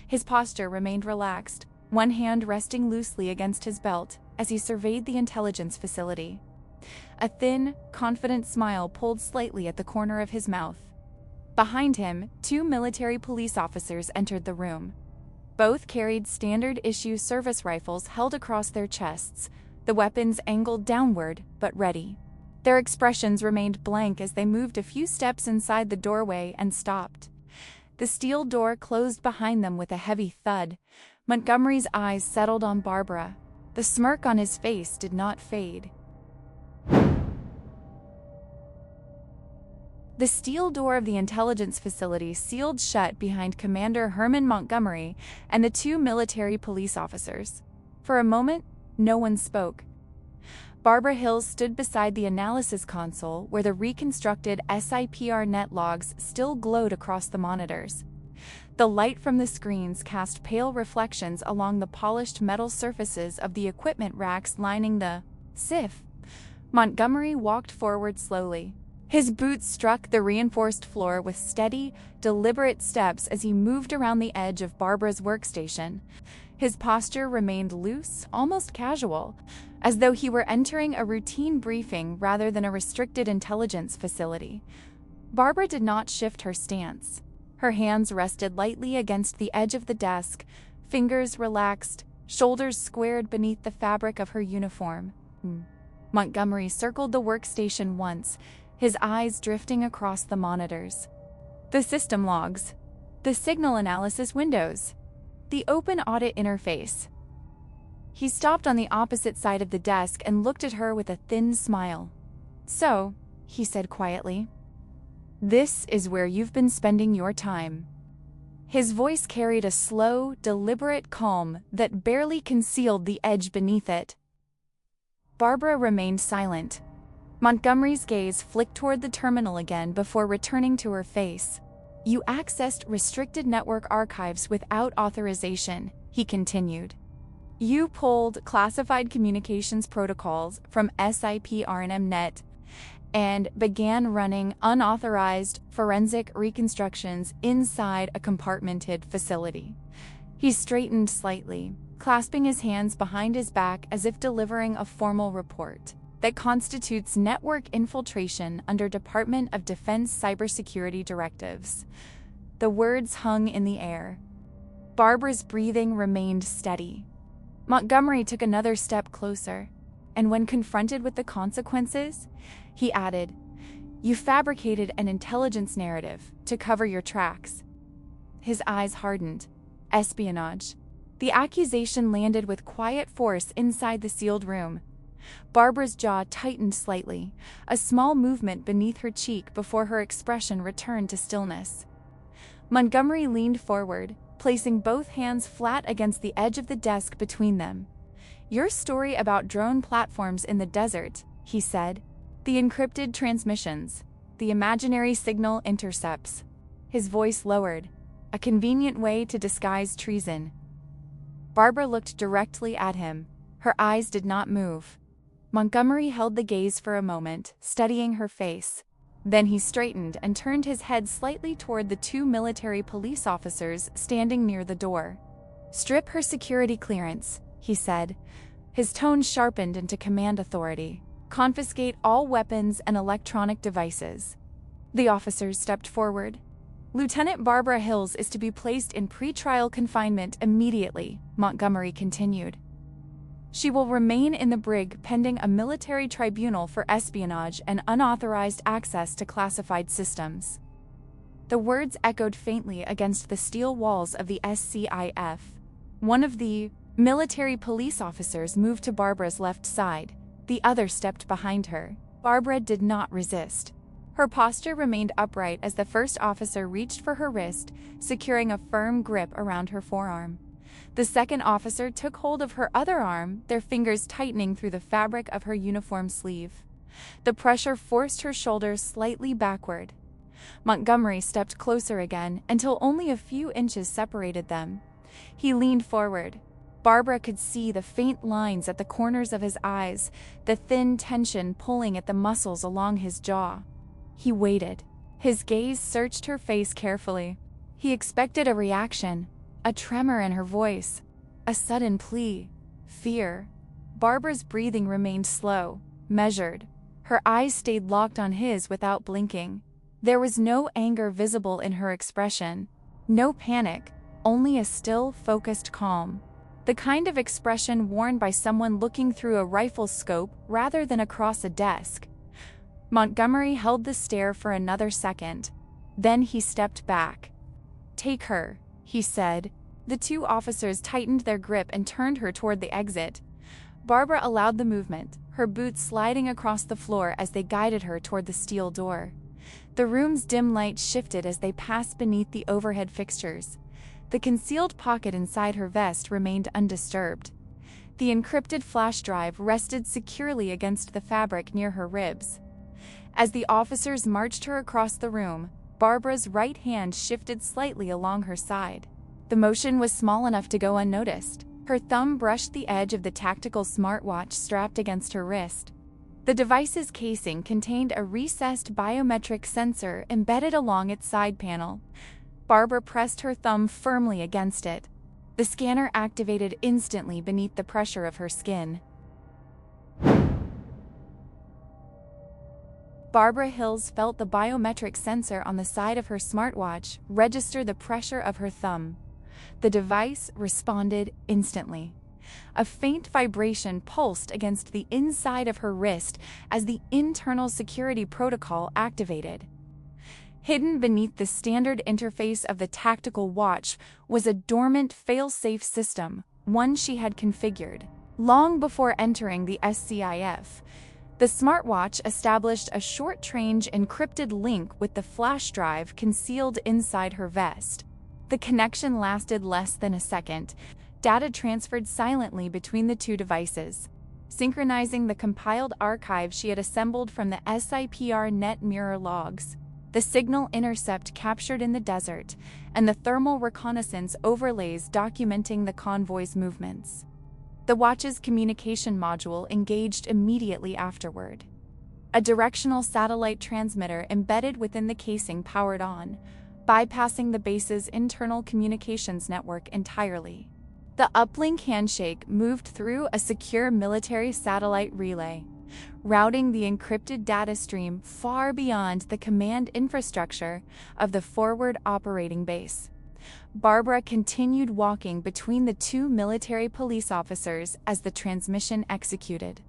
His posture remained relaxed, one hand resting loosely against his belt as he surveyed the intelligence facility. A thin, confident smile pulled slightly at the corner of his mouth. Behind him, two military police officers entered the room. Both carried standard-issue service rifles held across their chests, the weapons angled downward but ready. Their expressions remained blank as they moved a few steps inside the doorway and stopped. The steel door closed behind them with a heavy thud. Montgomery's eyes settled on Barbara. The smirk on his face did not fade. The steel door of the intelligence facility sealed shut behind Commander Herman Montgomery and the two military police officers. For a moment, no one spoke. Barbara Hill stood beside the analysis console where the reconstructed SIPRnet logs still glowed across the monitors. The light from the screens cast pale reflections along the polished metal surfaces of the equipment racks lining the SIF. Montgomery walked forward slowly. His boots struck the reinforced floor with steady, deliberate steps as he moved around the edge of Barbara's workstation. His posture remained loose, almost casual, as though he were entering a routine briefing rather than a restricted intelligence facility. Barbara did not shift her stance. Her hands rested lightly against the edge of the desk, fingers relaxed, shoulders squared beneath the fabric of her uniform. Montgomery circled the workstation once, his eyes drifting across the monitors. The system logs, the signal analysis windows, the open audit interface. He stopped on the opposite side of the desk and looked at her with a thin smile. "So," he said quietly, "this is where you've been spending your time." His voice carried a slow, deliberate calm that barely concealed the edge beneath it. Barbara remained silent. Montgomery's gaze flicked toward the terminal again before returning to her face. "You accessed restricted network archives without authorization," he continued. "You pulled classified communications protocols from SIPRNetNet and began running unauthorized forensic reconstructions inside a compartmented facility. He straightened slightly, clasping his hands behind his back as if delivering a formal report that constitutes network infiltration under Department of Defense cybersecurity directives. The words hung in the air. Barbara's breathing remained steady. Montgomery took another step closer, and when confronted with the consequences, he added, "You fabricated an intelligence narrative to cover your tracks." His eyes hardened. Espionage. The accusation landed with quiet force inside the sealed room. Barbara's jaw tightened slightly, a small movement beneath her cheek before her expression returned to stillness. Montgomery leaned forward, placing both hands flat against the edge of the desk between them. "Your story about drone platforms in the desert," he said. "The encrypted transmissions, the imaginary signal intercepts." His voice lowered, a convenient way to disguise treason. Barbara looked directly at him. Her eyes did not move. Montgomery held the gaze for a moment, studying her face. Then he straightened and turned his head slightly toward the two military police officers standing near the door. "Strip her security clearance," he said. His tone sharpened into command authority. "Confiscate all weapons and electronic devices." The officers stepped forward. "Lieutenant Barbara Hills is to be placed in pretrial confinement immediately," Montgomery continued. "She will remain in the brig pending a military tribunal for espionage and unauthorized access to classified systems." The words echoed faintly against the steel walls of the SCIF. One of the military police officers moved to Barbara's left side. The other stepped behind her. Barbara did not resist. Her posture remained upright as the first officer reached for her wrist, securing a firm grip around her forearm. The second officer took hold of her other arm, their fingers tightening through the fabric of her uniform sleeve. The pressure forced her shoulders slightly backward. Montgomery stepped closer again until only a few inches separated them. He leaned forward. Barbara could see the faint lines at the corners of his eyes, the thin tension pulling at the muscles along his jaw. He waited. His gaze searched her face carefully. He expected a reaction, a tremor in her voice, a sudden plea, fear. Barbara's breathing remained slow, measured. Her eyes stayed locked on his without blinking. There was no anger visible in her expression, no panic, only a still, focused calm. The kind of expression worn by someone looking through a rifle scope rather than across a desk. Montgomery held the stare for another second. Then he stepped back. "Take her," he said. The two officers tightened their grip and turned her toward the exit. Barbara allowed the movement, her boots sliding across the floor as they guided her toward the steel door. The room's dim light shifted as they passed beneath the overhead fixtures. The concealed pocket inside her vest remained undisturbed. The encrypted flash drive rested securely against the fabric near her ribs. As the officers marched her across the room, Barbara's right hand shifted slightly along her side. The motion was small enough to go unnoticed. Her thumb brushed the edge of the tactical smartwatch strapped against her wrist. The device's casing contained a recessed biometric sensor embedded along its side panel. Barbara pressed her thumb firmly against it. The scanner activated instantly beneath the pressure of her skin. Barbara Hills felt the biometric sensor on the side of her smartwatch register the pressure of her thumb. The device responded instantly. A faint vibration pulsed against the inside of her wrist as the internal security protocol activated. Hidden beneath the standard interface of the tactical watch was a dormant fail-safe system, one she had configured long before entering the SCIF. The smartwatch established a short-range encrypted link with the flash drive concealed inside her vest. The connection lasted less than a second. Data transferred silently between the two devices, synchronizing the compiled archive she had assembled from the SIPR net mirror logs, the signal intercept captured in the desert, and the thermal reconnaissance overlays documenting the convoy's movements. The watch's communication module engaged immediately afterward. A directional satellite transmitter embedded within the casing powered on, bypassing the base's internal communications network entirely. The uplink handshake moved through a secure military satellite relay, routing the encrypted data stream far beyond the command infrastructure of the forward operating base. Barbara continued walking between the two military police officers as the transmission executed.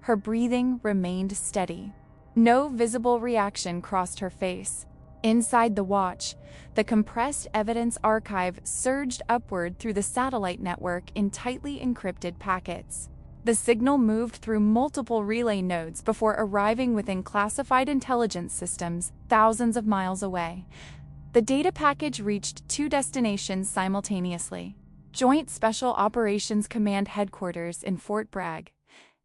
Her breathing remained steady. No visible reaction crossed her face. Inside the watch, the compressed evidence archive surged upward through the satellite network in tightly encrypted packets. The signal moved through multiple relay nodes before arriving within classified intelligence systems thousands of miles away. The data package reached two destinations simultaneously: Joint Special Operations Command Headquarters in Fort Bragg,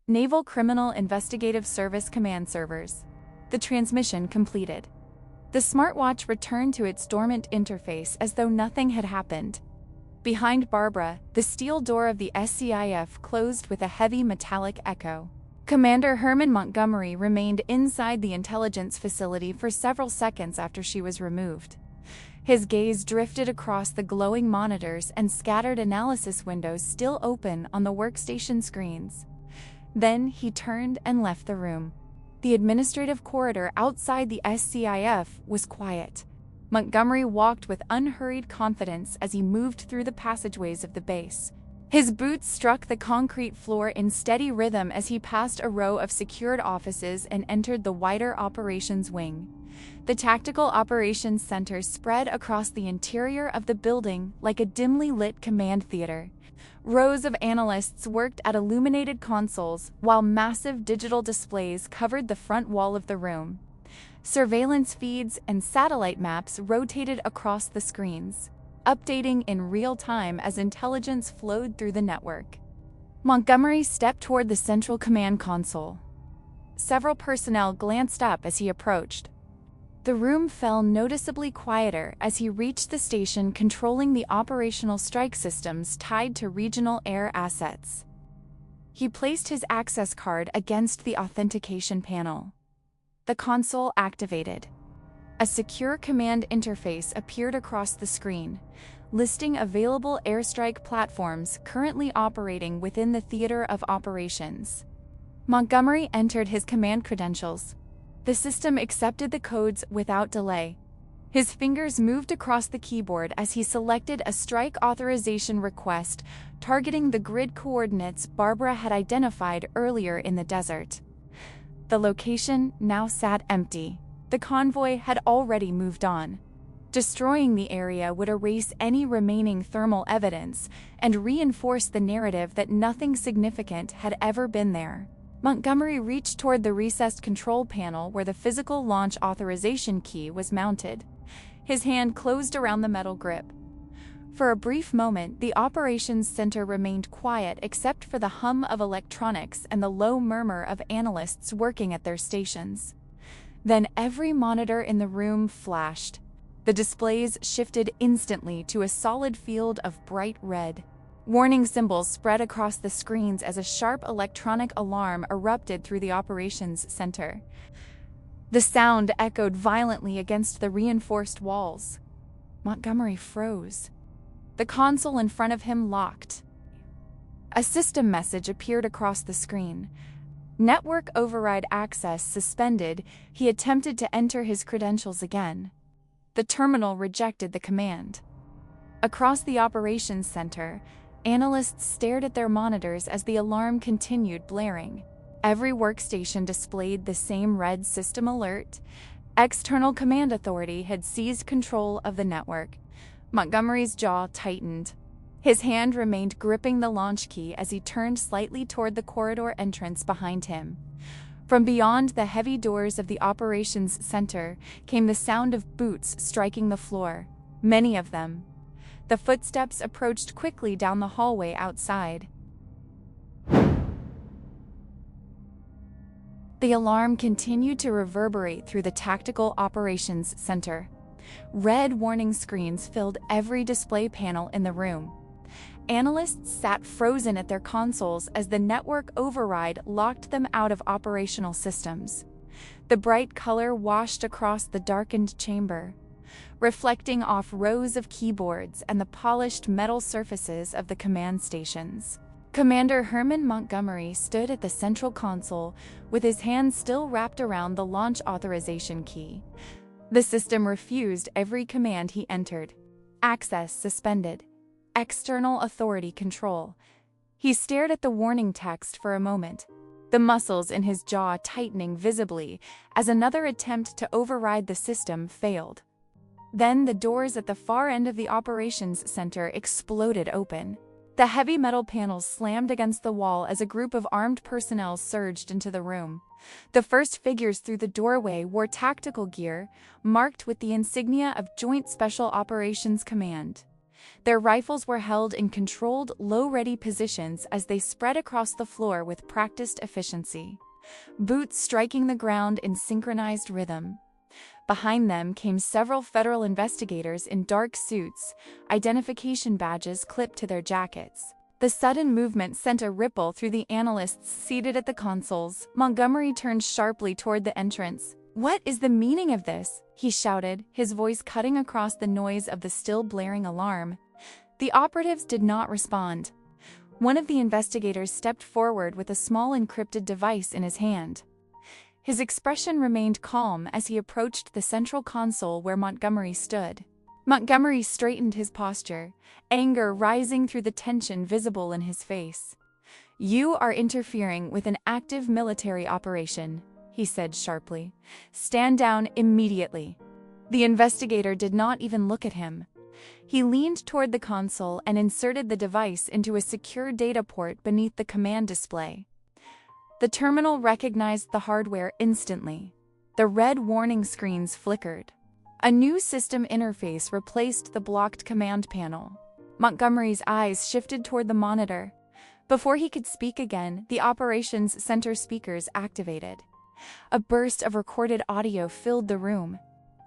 Naval Criminal Investigative Service command servers. The transmission completed. The smartwatch returned to its dormant interface as though nothing had happened. Behind Barbara, the steel door of the SCIF closed with a heavy metallic echo. Commander Herman Montgomery remained inside the intelligence facility for several seconds after she was removed. His gaze drifted across the glowing monitors and scattered analysis windows still open on the workstation screens. Then he turned and left the room. The administrative corridor outside the SCIF was quiet. Montgomery walked with unhurried confidence as he moved through the passageways of the base. His boots struck the concrete floor in steady rhythm as he passed a row of secured offices and entered the wider operations wing. The Tactical Operations Center spread across the interior of the building like a dimly lit command theater. Rows of analysts worked at illuminated consoles, while massive digital displays covered the front wall of the room. Surveillance feeds and satellite maps rotated across the screens, updating in real time as intelligence flowed through the network. Montgomery stepped toward the central command console. Several personnel glanced up as he approached. The room fell noticeably quieter as he reached the station controlling the operational strike systems tied to regional air assets. He placed his access card against the authentication panel. The console activated. A secure command interface appeared across the screen, listing available airstrike platforms currently operating within the theater of operations. Montgomery entered his command credentials. The system accepted the codes without delay. His fingers moved across the keyboard as he selected a strike authorization request targeting the grid coordinates Barbara had identified earlier in the desert. The location now sat empty. The convoy had already moved on. Destroying the area would erase any remaining thermal evidence and reinforce the narrative that nothing significant had ever been there. Montgomery reached toward the recessed control panel where the physical launch authorization key was mounted. His hand closed around the metal grip. For a brief moment, the operations center remained quiet except for the hum of electronics and the low murmur of analysts working at their stations. Then every monitor in the room flashed. The displays shifted instantly to a solid field of bright red. Warning symbols spread across the screens as a sharp electronic alarm erupted through the operations center. The sound echoed violently against the reinforced walls. Montgomery froze. The console in front of him locked. A system message appeared across the screen. Network override access suspended. He attempted to enter his credentials again. The terminal rejected the command. Across the operations center, analysts stared at their monitors as the alarm continued blaring. Every workstation displayed the same red system alert. External Command Authority had seized control of the network. Montgomery's jaw tightened. His hand remained gripping the launch key as he turned slightly toward the corridor entrance behind him. From beyond the heavy doors of the operations center came the sound of boots striking the floor, many of them. The footsteps approached quickly down the hallway outside. The alarm continued to reverberate through the Tactical Operations Center. Red warning screens filled every display panel in the room. Analysts sat frozen at their consoles as the network override locked them out of operational systems. The bright color washed across the darkened chamber, reflecting off rows of keyboards and the polished metal surfaces of the command stations. Commander Herman Montgomery stood at the central console with his hands still wrapped around the launch authorization key. The system refused every command he entered. Access suspended. External authority control. He stared at the warning text for a moment, the muscles in his jaw tightening visibly as another attempt to override the system failed. Then the doors at the far end of the operations center exploded open. The heavy metal panels slammed against the wall as a group of armed personnel surged into the room. The first figures through the doorway wore tactical gear, marked with the insignia of Joint Special Operations Command. Their rifles were held in controlled, low-ready positions as they spread across the floor with practiced efficiency, boots striking the ground in synchronized rhythm. Behind them came several federal investigators in dark suits, identification badges clipped to their jackets. The sudden movement sent a ripple through the analysts seated at the consoles. Montgomery turned sharply toward the entrance. "What is the meaning of this?" he shouted, his voice cutting across the noise of the still blaring alarm. The operatives did not respond. One of the investigators stepped forward with a small encrypted device in his hand. His expression remained calm as he approached the central console where Montgomery stood. Montgomery straightened his posture, anger rising through the tension visible in his face. "You are interfering with an active military operation," he said sharply. "Stand down immediately." The investigator did not even look at him. He leaned toward the console and inserted the device into a secure data port beneath the command display. The terminal recognized the hardware instantly. The red warning screens flickered. A new system interface replaced the blocked command panel. Montgomery's eyes shifted toward the monitor. Before he could speak again, the operations center speakers activated. A burst of recorded audio filled the room.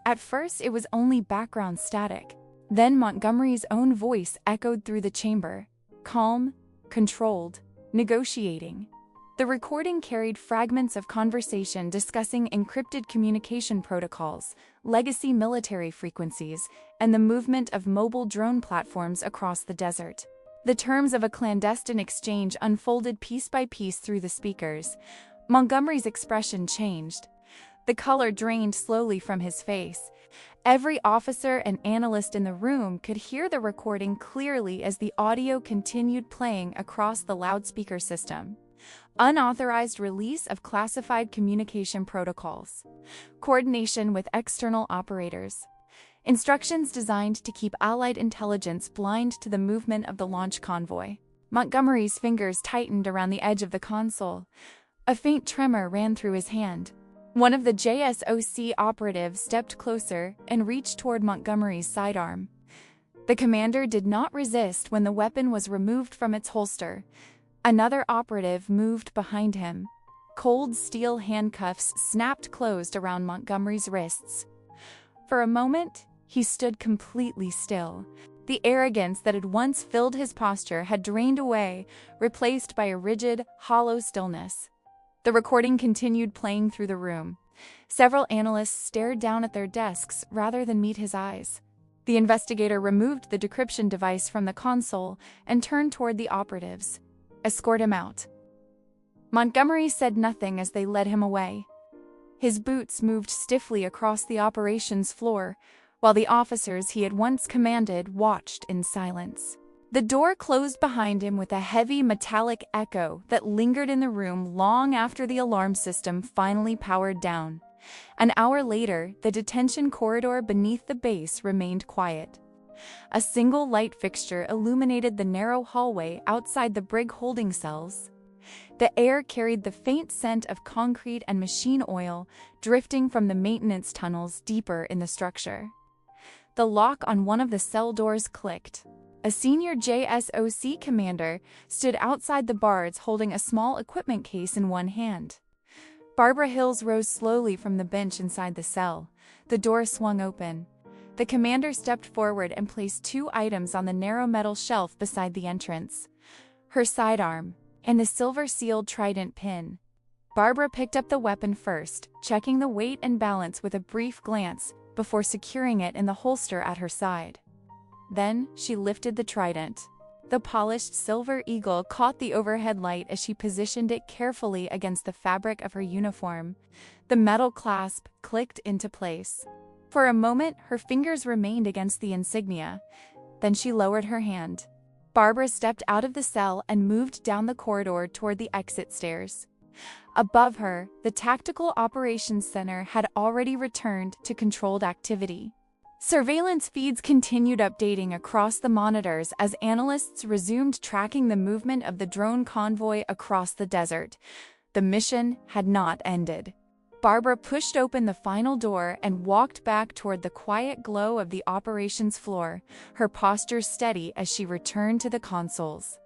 At first, it was only background static. Then Montgomery's own voice echoed through the chamber, calm, controlled, negotiating. The recording carried fragments of conversation discussing encrypted communication protocols, legacy military frequencies, and the movement of mobile drone platforms across the desert. The terms of a clandestine exchange unfolded piece by piece through the speakers. Montgomery's expression changed. The color drained slowly from his face. Every officer and analyst in the room could hear the recording clearly as the audio continued playing across the loudspeaker system. Unauthorized release of classified communication protocols. Coordination with external operators. Instructions designed to keep Allied intelligence blind to the movement of the launch convoy. Montgomery's fingers tightened around the edge of the console. A faint tremor ran through his hand. One of the JSOC operatives stepped closer and reached toward Montgomery's sidearm. The commander did not resist when the weapon was removed from its holster. Another operative moved behind him. Cold steel handcuffs snapped closed around Montgomery's wrists. For a moment, he stood completely still. The arrogance that had once filled his posture had drained away, replaced by a rigid, hollow stillness. The recording continued playing through the room. Several analysts stared down at their desks rather than meet his eyes. The investigator removed the decryption device from the console and turned toward the operatives. "Escort him out." Montgomery said nothing as they led him away. His boots moved stiffly across the operations floor, while the officers he had once commanded watched in silence. The door closed behind him with a heavy metallic echo that lingered in the room long after the alarm system finally powered down. An hour later, the detention corridor beneath the base remained quiet. A single light fixture illuminated the narrow hallway outside the brig holding cells. The air carried the faint scent of concrete and machine oil drifting from the maintenance tunnels deeper in the structure. The lock on one of the cell doors clicked. A senior JSOC commander stood outside the bars holding a small equipment case in one hand. Barbara Hills rose slowly from the bench inside the cell. The door swung open. The commander stepped forward and placed two items on the narrow metal shelf beside the entrance: her sidearm and the silver-sealed trident pin. Barbara picked up the weapon first, checking the weight and balance with a brief glance before securing it in the holster at her side. Then she lifted the trident. The polished silver eagle caught the overhead light as she positioned it carefully against the fabric of her uniform. The metal clasp clicked into place. For a moment, her fingers remained against the insignia. Then she lowered her hand. Barbara stepped out of the cell and moved down the corridor toward the exit stairs. Above her, the Tactical Operations Center had already returned to controlled activity. Surveillance feeds continued updating across the monitors as analysts resumed tracking the movement of the drone convoy across the desert. The mission had not ended. Barbara pushed open the final door and walked back toward the quiet glow of the operations floor, her posture steady as she returned to the consoles.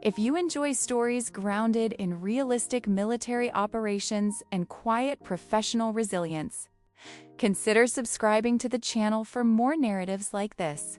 If you enjoy stories grounded in realistic military operations and quiet professional resilience, consider subscribing to the channel for more narratives like this.